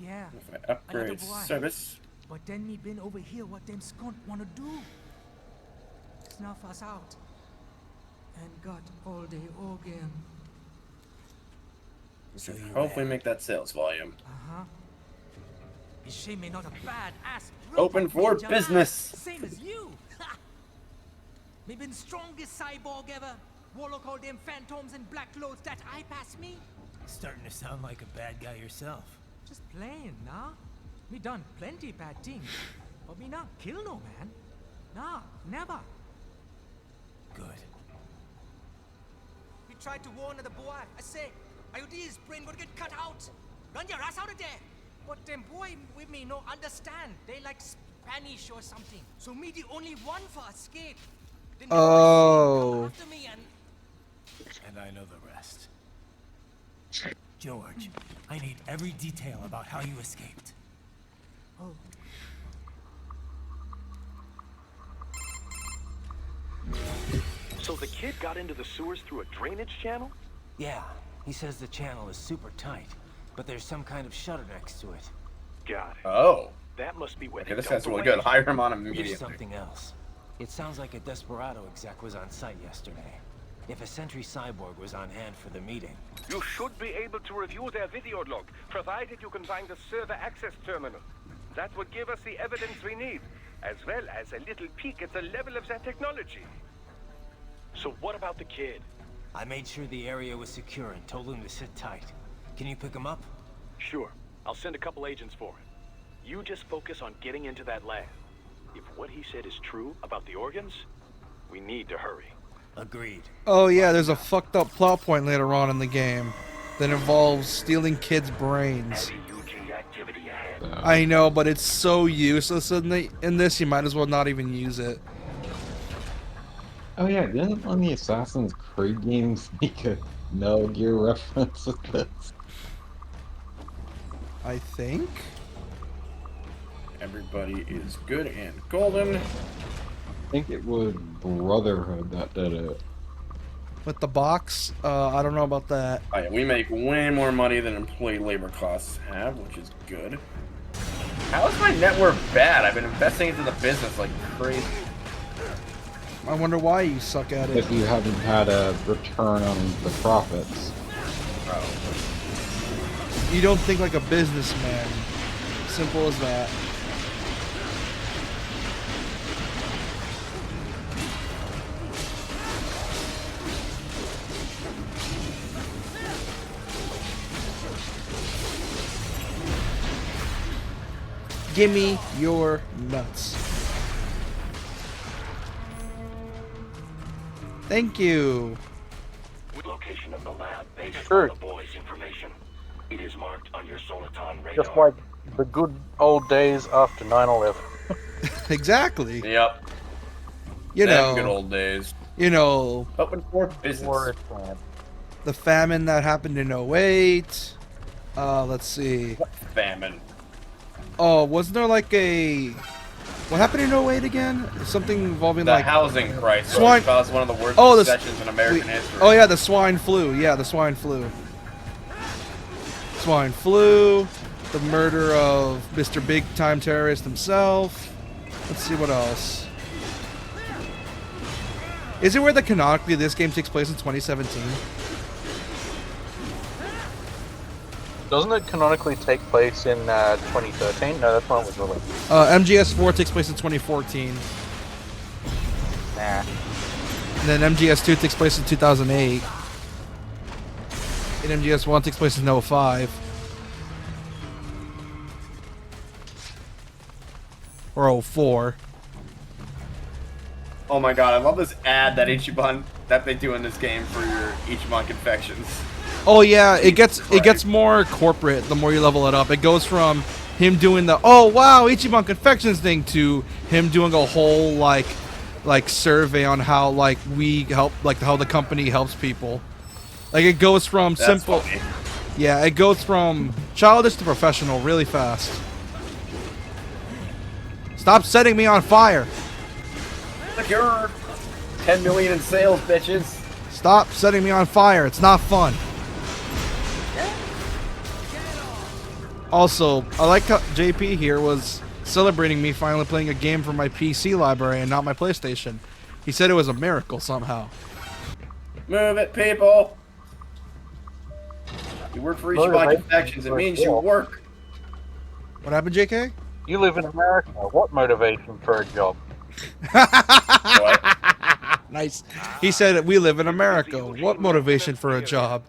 Yeah. If I upgrade another boy. service. But then me been over here what them skunt wanna do. Snuff us out. And got all the organ. So hopefully make that sales volume. Uh-huh. Is shame me not a bad ass. Open for business. Same as you. Me been strongest cyborg ever. Warlock all them phantoms and black clothes that I pass me. Starting to sound like a bad guy yourself. Just playing, nah? Me done plenty bad things. But me not kill no man. Nah, never. Good. We tried to warn the boy. I say, IOD's brain would get cut out. Run your ass out of there. But them boy with me no understand. They like Spanish or something. So me the only one for escape. Then they Oh. come after me and I know the rest. George, I need every detail about how you escaped. oh. So the kid got into the sewers through a drainage channel? Yeah, he says the channel is super tight, but there's some kind of shutter next to it. Got it. Oh. That must be where Okay, they this dumped sounds the really waste. good. Hire him on Here's immediately. something else. It sounds like a Desperado exec was on site yesterday. If a Sentry Cyborg was on hand for the meeting. You should be able to review their video log, provided you can find the server access terminal. That would give us the evidence we need, as well as a little peek at the level of their technology. So what about the kid? I made sure the area was secure and told him to sit tight. Can you pick him up? Sure. I'll send a couple agents for him. You just focus on getting into that lab. If what he said is true about the organs, we need to hurry. Agreed. Oh yeah, there's a fucked up plot point later on in the game that involves stealing kids' brains. I know, but it's so useless in this, you might as well not even use it. Oh yeah, didn't one of the Assassin's Creed games make a Metal Gear reference with this? I think? Everybody is good and golden. I think it was Brotherhood that did it. With the box? I don't know about that. Oh yeah, we make way more money than employee labor costs have, which is good. How is my net worth bad? I've been investing into the business like crazy. I wonder why you suck at it. If you haven't had a return on the profits. Oh. You don't think like a businessman. Simple as that. Gimme your nuts. Thank you. Location of the lab based Sure. on the boy's information. It is marked on your Soliton radar. Just like the good old days after 9/11. Exactly. Yep. You Them know. good old days. You know. Open for business. The famine that happened in 08. Let's see. What famine? Oh, wasn't there like a... What happened in 08 again? Something involving The like... housing crisis Swine... caused one of the worst Oh, recessions in American history. Oh yeah, the swine flu. Yeah, the swine flu. Swine flu. The murder of Mr. Big Time Terrorist himself. Let's see what else. Is it where the canonically this game takes place in 2017? Doesn't it canonically take place in 2013? No, that's when it was released. MGS4 takes place in 2014. Nah. And then MGS2 takes place in 2008. And MGS1 takes place in 05. Or 04. Oh my god, I love this ad that Ichiban that they do in this game for your Ichiban confections. Oh yeah, it gets more corporate the more you level it up. It goes from him doing the oh wow Ichiban Confections thing to him doing a whole like survey on how like we help like how the company helps people. Like it goes from That's simple. funny. Yeah, it goes from childish to professional really fast. Stop setting me on fire. Secure. 10 million in sales, bitches. Stop setting me on fire. It's not fun. Also, I like how JP here was celebrating me finally playing a game from my PC library and not my PlayStation. He said it was a miracle somehow. Move it, people. You work for each of my factions. It means you work. What happened, JK? You live in America. What motivation for a job? Nice. He said we live in America. What motivation for a job?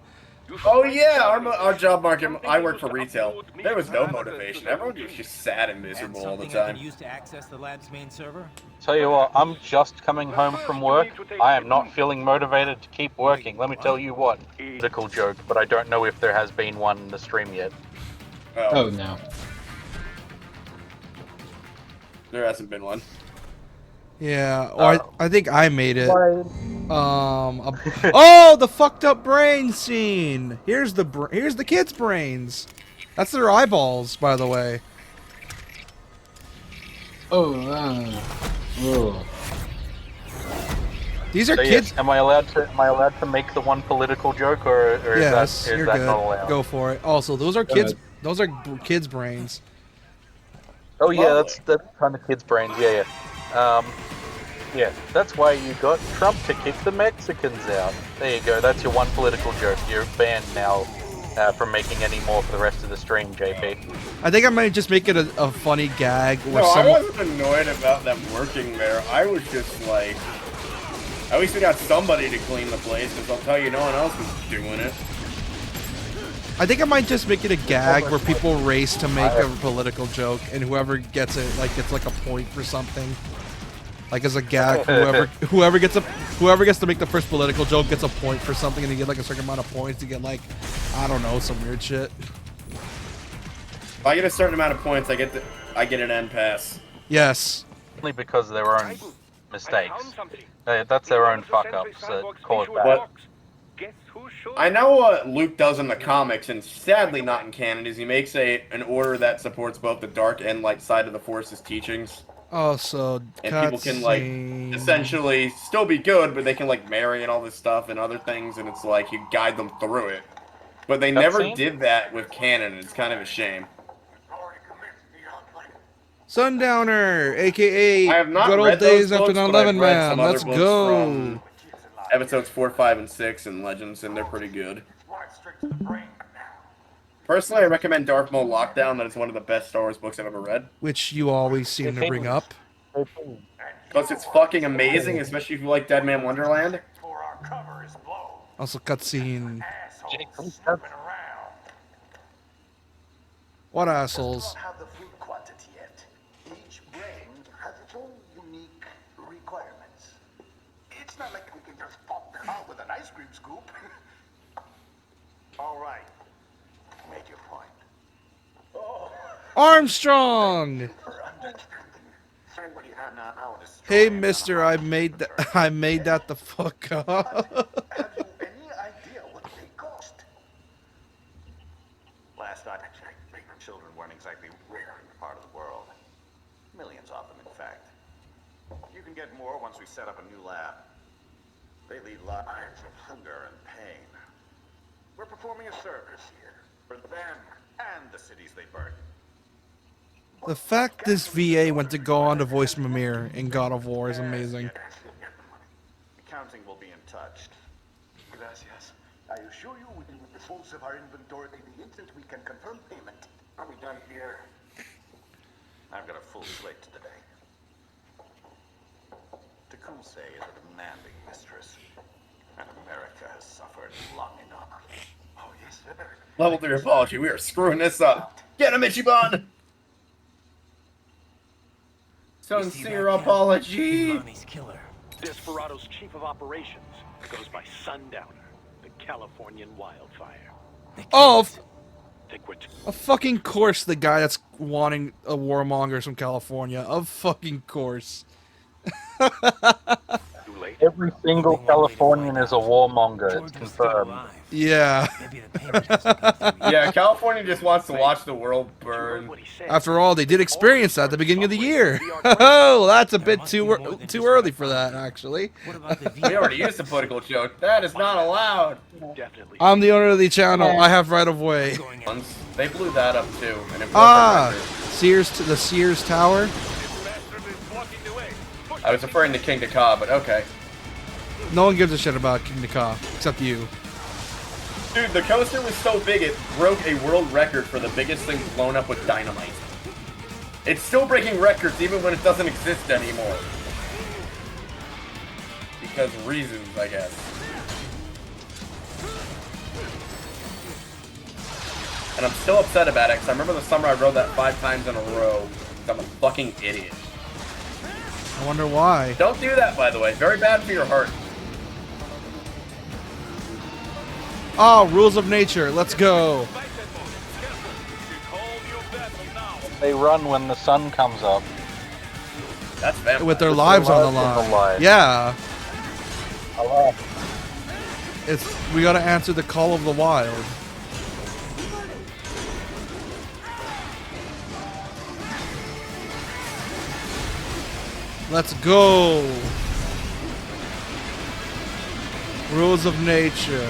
Oh yeah, our job market. I work for retail. There was no motivation. Everyone was just sad and miserable all the time. Use to access the lab's main server? Tell you what, I'm just coming home from work. I am not feeling motivated to keep working. Let me tell you what. Political joke, but I don't know if there has been one in the stream yet. Oh no. There hasn't been one. Yeah, or I think I made it. Oh, the fucked up brain scene. Here's the kids' brains. That's their eyeballs, by the way. These are kids. Yes, am I allowed to make the one political joke, or Yes, is you're that good. not allowed? Go for it. Also, those are kids. Those are kids' brains. Oh yeah, that's kind of kids' brains. Yeah. Yeah, that's why you got Trump to kick the Mexicans out. There you go. That's your one political joke. You're banned now from making any more for the rest of the stream, JP. I think I might just make it a funny gag. Where No, I wasn't annoyed about them working there. I was just like, at least we got somebody to clean the place, because I'll tell you, no one else was doing it. I think I might just make it a gag where people race to make a political joke, and whoever gets it gets like a point for something. Like as a gag, whoever gets to make the first political joke gets a point for something, and they get like a certain amount of points to get like, I don't know, some weird shit. If I get a certain amount of points, I get an end pass. Yes. Only because of their own mistakes. That's their own fuck ups that cause that. I know what Luke does in the comics, and sadly not in canon, is he makes an order that supports both the dark and light side of the Force's teachings. Oh, so and people can like essentially still be good, but they can like marry and all this stuff and other things, and it's like you guide them through it. But they never did that with canon. It's kind of a shame. Sundowner, aka I have not Good read Old Days those After books, 9/11 but I've read Man. some other Let's books go. from episodes 4, 5, and 6 in Legends, and they're pretty good. Personally, I recommend Dark Mode Lockdown. That is one of the best Star Wars books I've ever read. Which you always seem to bring up. Plus, it's fucking amazing, especially if you like Dead Man Wonderland. Also, cutscene. What assholes? Have the food quantity yet. Each brain has its own unique requirements. It's not like we can just pop them out with an ice cream scoop. All right. Make your point. Oh. Armstrong. Hey, Mister, I made that the fuck up. Last night, children weren't exactly rare in the part of the world. Millions of them, in fact. You can get more once we set up a new lab. They lead lives of hunger and pain. We're performing a service here for them and the cities they burn. The fact this VA went to go on to voice Mimir in God of War is amazing. Accounting will be in touch. Gracias. I assure you we will dispose of our inventory the instant we can confirm payment. Are we done here? I've got a full slate today. Tecumseh is a demanding mistress, and America has suffered long enough. Oh, yes, sir. Level 3 apology. We are screwing this up. Get him, Ichiban! Sincere apology. Desperado's chief of operations goes by Sundowner, the Californian wildfire. Oh, of fucking course, the guy that's wanting a warmonger from California. Of fucking course. Hey, Every single Californian is a warmonger. It's confirmed. Yeah. Yeah, California just wants to watch the world burn. After all, they did experience that at the beginning of the year. Oh, that's a bit too early for that, actually. We already used the political joke. That is not allowed. I'm the owner of the channel. I have right of way. They blew that up too, and it broke Ah, a record. the Sears Tower. I was referring to King Ka, but okay. No one gives a shit about King Ka except you. Dude, the coaster was so big it broke a world record for the biggest thing blown up with dynamite. It's still breaking records even when it doesn't exist anymore. Because reasons, I guess. And I'm still upset about it because I remember the summer I rode that 5 times in a row. I'm a fucking idiot. I wonder why. Don't do that, by the way. Very bad for your heart. Oh, rules of nature. Let's go. They run when the sun comes up. That's vampire. With their lives on the line. Yeah. We gotta answer the call of the wild. Let's go. Rules of nature.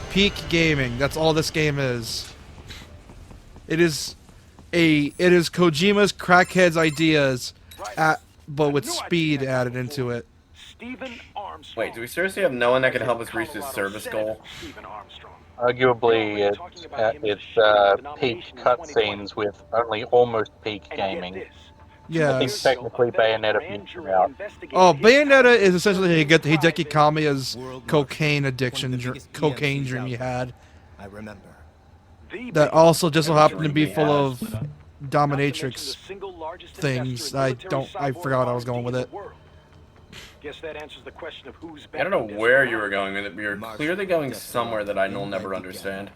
Peak gaming. That's all this game is. It is Kojima's crackhead's ideas, but with speed added into it. Wait, do we seriously have no one that can help us reach this service goal? Arguably, it's peak cutscenes with only almost peak gaming. Yeah. I think technically Bayonetta beats it out. Oh, Bayonetta is essentially Hideki Kamiya's cocaine addiction, cocaine dream he had. I remember. That also just so happened to be full of dominatrix things. I forgot what I was going with it. Guess that answers the question of who's I don't know where you were going with it, but you're clearly going somewhere that I will never understand.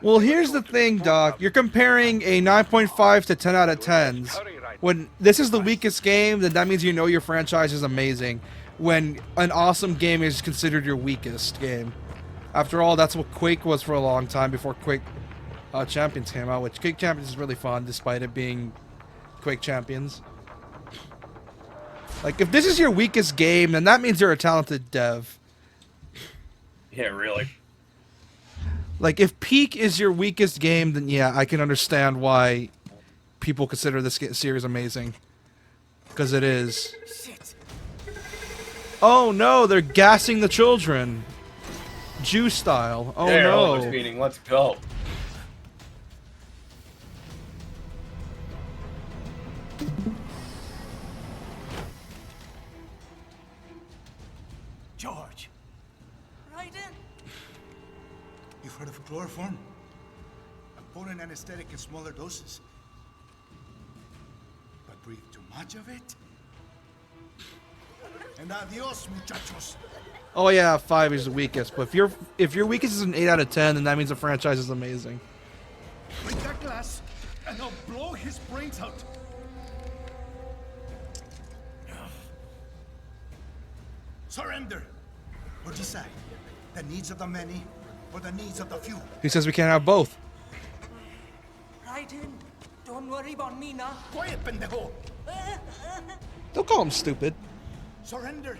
Well, here's the thing, Doc. You're comparing a 9.5 to 10 out of 10s. When this is the weakest game, then that means you know your franchise is amazing. When an awesome game is considered your weakest game. After all, that's what Quake was for a long time before Quake Champions came out, which Quake Champions is really fun despite it being Quake Champions. Like, if this is your weakest game, then that means you're a talented dev. Yeah, really. Like, if Peak is your weakest game, then yeah, I can understand why people consider this series amazing. Because it is. Oh no, they're gassing the children. Jew style. Oh there, no. Meeting. Let's go. George. Right in. You've heard of chloroform? A potent anesthetic in smaller doses. But breathe too much of it? And adios, muchachos. Oh yeah, 5 is the weakest. But if your weakest is an 8 out of 10, then that means the franchise is amazing. Break that glass, and I'll blow his brains out. Surrender. Or decide the needs of the many or the needs of the few. He says we can't have both. Right in. Don't worry about me now. Quiet, pendejo. Don't call him stupid. Surrender.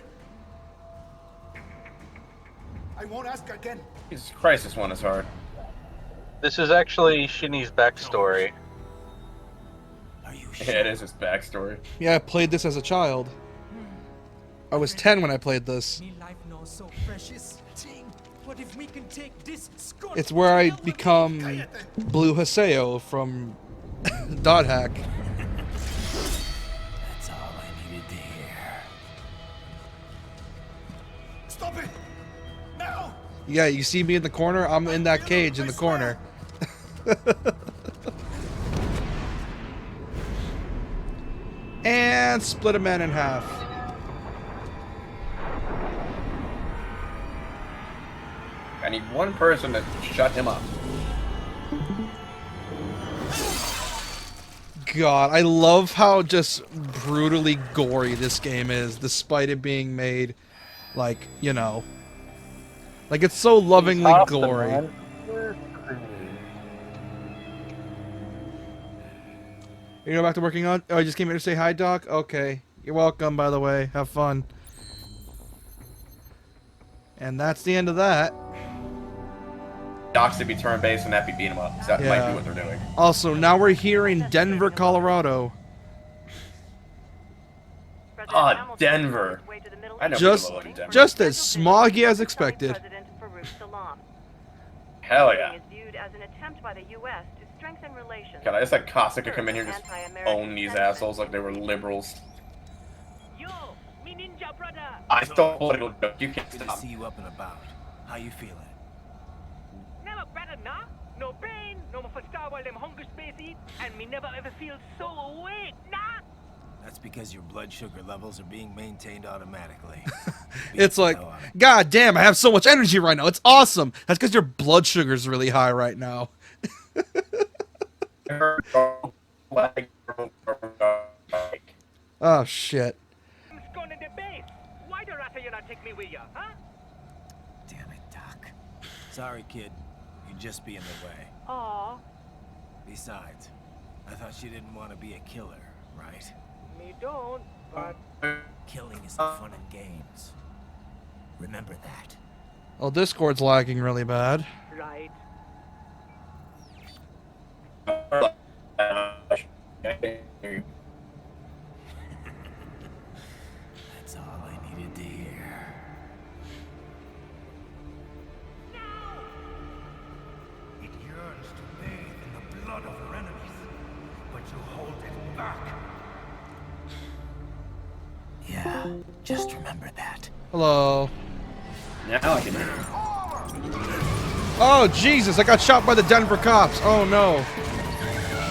I won't ask again. Jesus Christ, this one is hard. This is actually Shinny's backstory. Yeah, it is his backstory. Yeah, I played this as a child. I was 10 when I played this. It's where I become Blue Haseo from Dot Hack. That's all I needed to hear. Stop it! Now! Yeah, you see me in the corner? I'm in that cage in the corner. And split a man in half. I need one person to shut him up. God, I love how just brutally gory this game is, despite it being made, like, you know, like it's so lovingly Austin, gory. man. You go back to working on? Oh, I just came here to say hi, Doc? Okay. You're welcome, by the way. Have fun. And that's the end of that. Docs to be turn-based and that be beat 'em up. So that might be what they're doing. Also, now we're here in Denver, Colorado. Denver. I know people that live in Denver. Just as smoggy as expected. Hell yeah. God, I just had Kosaka come in here and just own these assholes like they were liberals. I stole political joke. You can't Good to stop. see you up and about. How you feeling? Never better, nah? No pain, no more for star while them hunger space eat, and me never ever feel so awake, nah? That's because your blood sugar levels are being maintained automatically. It's like, God damn, I have so much energy right now. It's awesome. That's because your blood sugar's really high right now. Oh, shit. Why the rat you not take me with you, huh? Damn it, Doc. Sorry, kid. You'd just be in the way. Aw. Besides, I thought you didn't want to be a killer, right? Me don't, but... Killing is the fun and games. Remember that. Well, Discord's lagging really bad. Right. That's all I needed to hear. It yearns to bathe in the blood of your enemies, but you hold it back. Yeah, just remember that. Hello. Now I can hear. Oh, Jesus, I got shot by the Denver cops. Oh, no.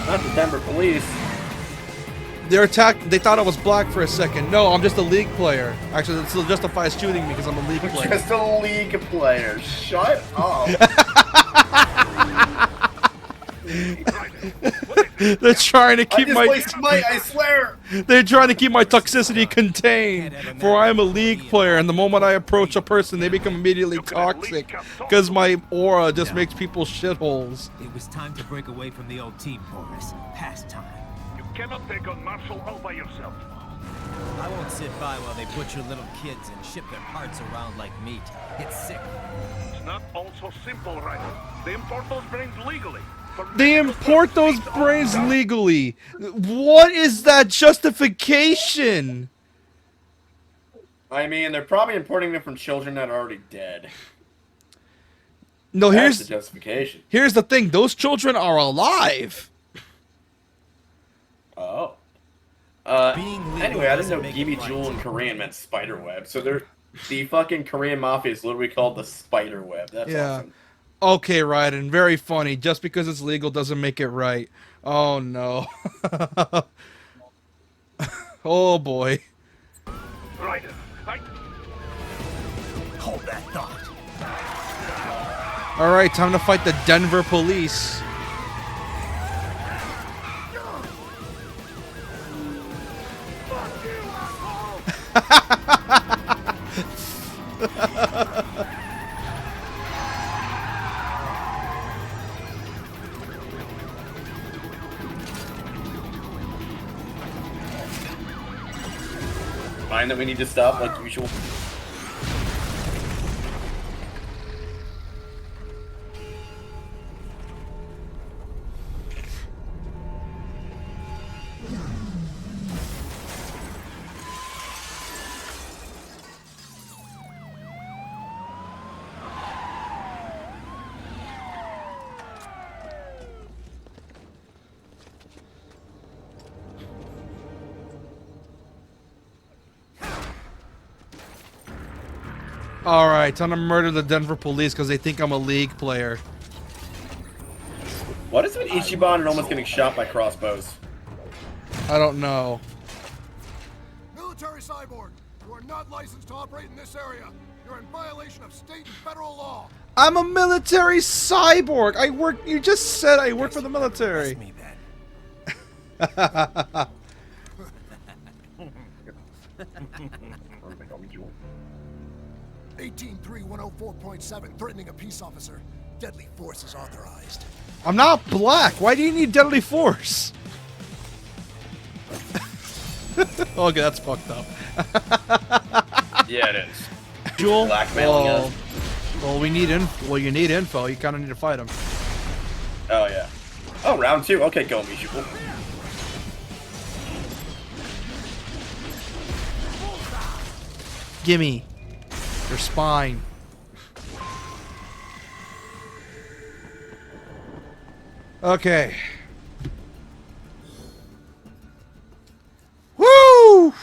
Not the Denver police. They thought I was black for a second. No, I'm just a league player. Actually, it still justifies shooting me because I'm a league player. Just a league player. Shut up. They're trying to keep I swear. They're trying to keep my toxicity contained. For I am a league player, and the moment I approach a person, they become immediately toxic because my aura just makes people shitholes. It was time to break away from the old team, Boris. Past time. You cannot take on Marshall all by yourself. I won't sit by while they butcher little kids and ship their hearts around like meat. It's sick. It's not all so simple, right? They import those brains legally. They import those brains legally. What is that justification? I mean, they're probably importing them from children that are already dead. No, That's the justification. Here's the thing. Those children are alive. Oh. Anyway, I didn't know Gibi Jewel in Korean meant spider web. So the fucking Korean mafia is literally called the spider web. That's awesome. Okay, Raiden. Very funny. Just because it's legal doesn't make it right. Oh, no. Oh, boy. Raiden, hold that thought. All right, time to fight the Denver police. Fine that we need to stop like usual. Alright, time to murder the Denver police because they think I'm a league player. What is with Ichiban and almost getting shot by crossbows? I don't know. Military cyborg, you are not licensed to operate in this area. You're in violation of state and federal law. I'm a military cyborg. I work. You just said I work for the military. Me then. 18.3.104.7, threatening a peace officer. Deadly force is authorized. I'm not black. Why do you need deadly force? Okay, that's fucked up. Yeah, it is. Jewel? Blackmailing us. Well, we need info. Well, you need info. You kind of need to fight him. Oh, yeah. Oh, round 2. Okay, go, Michiku. Gimme your spine. Okay. Woo!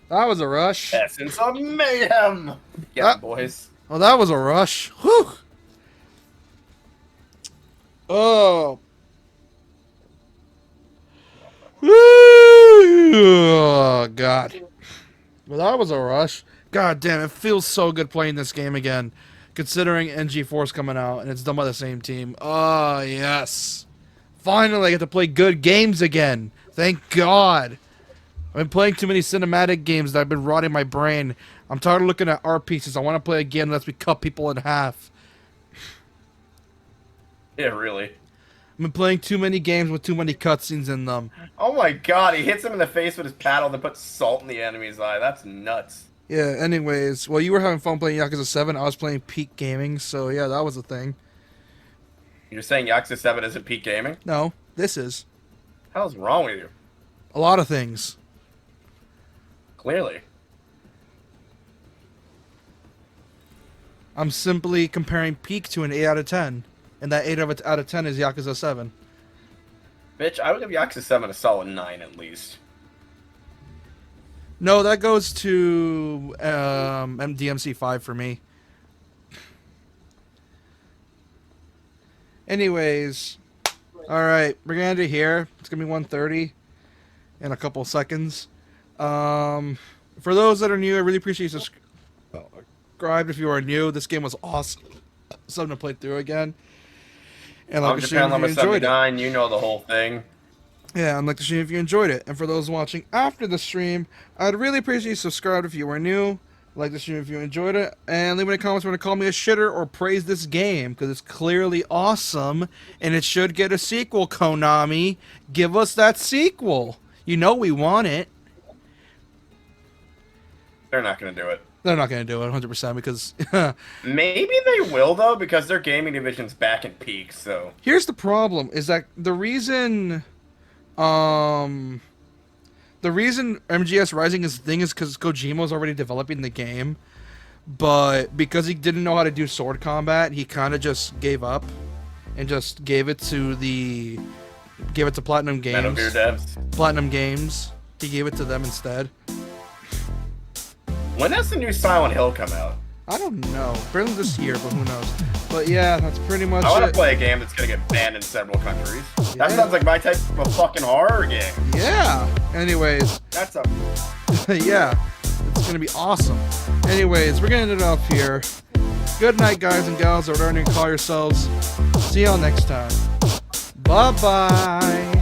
That was a rush. Essence of mayhem. Yeah, boys. Oh, that was a rush. Whew. Oh. Woo! Oh, God. Well, that was a rush. God damn, it feels so good playing this game again. Considering NG4's coming out and it's done by the same team. Oh, yes. Finally, I get to play good games again. Thank God. I've been playing too many cinematic games that have been rotting my brain. I'm tired of looking at art pieces. I want to play a game that lets me cut people in half. Yeah, really. I've been playing too many games with too many cutscenes in them. Oh my god, he hits him in the face with his paddle and puts salt in the enemy's eye. That's nuts. Yeah, anyways. Well, you were having fun playing Yakuza 7. I was playing Peak Gaming, so yeah, that was a thing. You're saying Yakuza 7 isn't peak gaming? No, this is. How's wrong with you? A lot of things. Clearly. I'm simply comparing Peak to an 8 out of 10. And that 8 out of 10 is Yakuza 7. Bitch, I would give Yakuza 7 a solid 9 at least. No, that goes to DMC 5 for me. Anyways, alright, we're going to end it here. It's going to be 1:30 in a couple seconds. For those that are new, I really appreciate you subscribe if you are new. This game was awesome. Something to play through again. And like to Japan stream if you Llama enjoyed it. 79, you know the whole thing. Yeah, I'd like to stream if you enjoyed it. And for those watching after the stream, I'd really appreciate you subscribe if you were new. I'd like to stream if you enjoyed it. And leave in the comments if you want to call me a shitter or praise this game, because it's clearly awesome. And it should get a sequel, Konami. Give us that sequel. You know we want it. They're not going to do it. They're not going to do it 100% because... Maybe they will, though, because their gaming division's back in peak, so... Here's the problem, is that the reason... the reason MGS Rising is the thing is because Kojima's already developing the game, but because he didn't know how to do sword combat, he kind of just gave up and just gave it to Platinum Games. Metal Gear devs. Platinum Games. He gave it to them instead. When does the new Silent Hill come out? I don't know. Barely this year, but who knows. But yeah, that's pretty much it. I want to play a game that's going to get banned in several countries. That sounds like my type of a fucking horror game. Yeah. Anyways. That's a... yeah. It's going to be awesome. Anyways, we're going to end it off here. Good night, guys and gals, or whatever you call yourselves. See y'all next time. Bye-bye.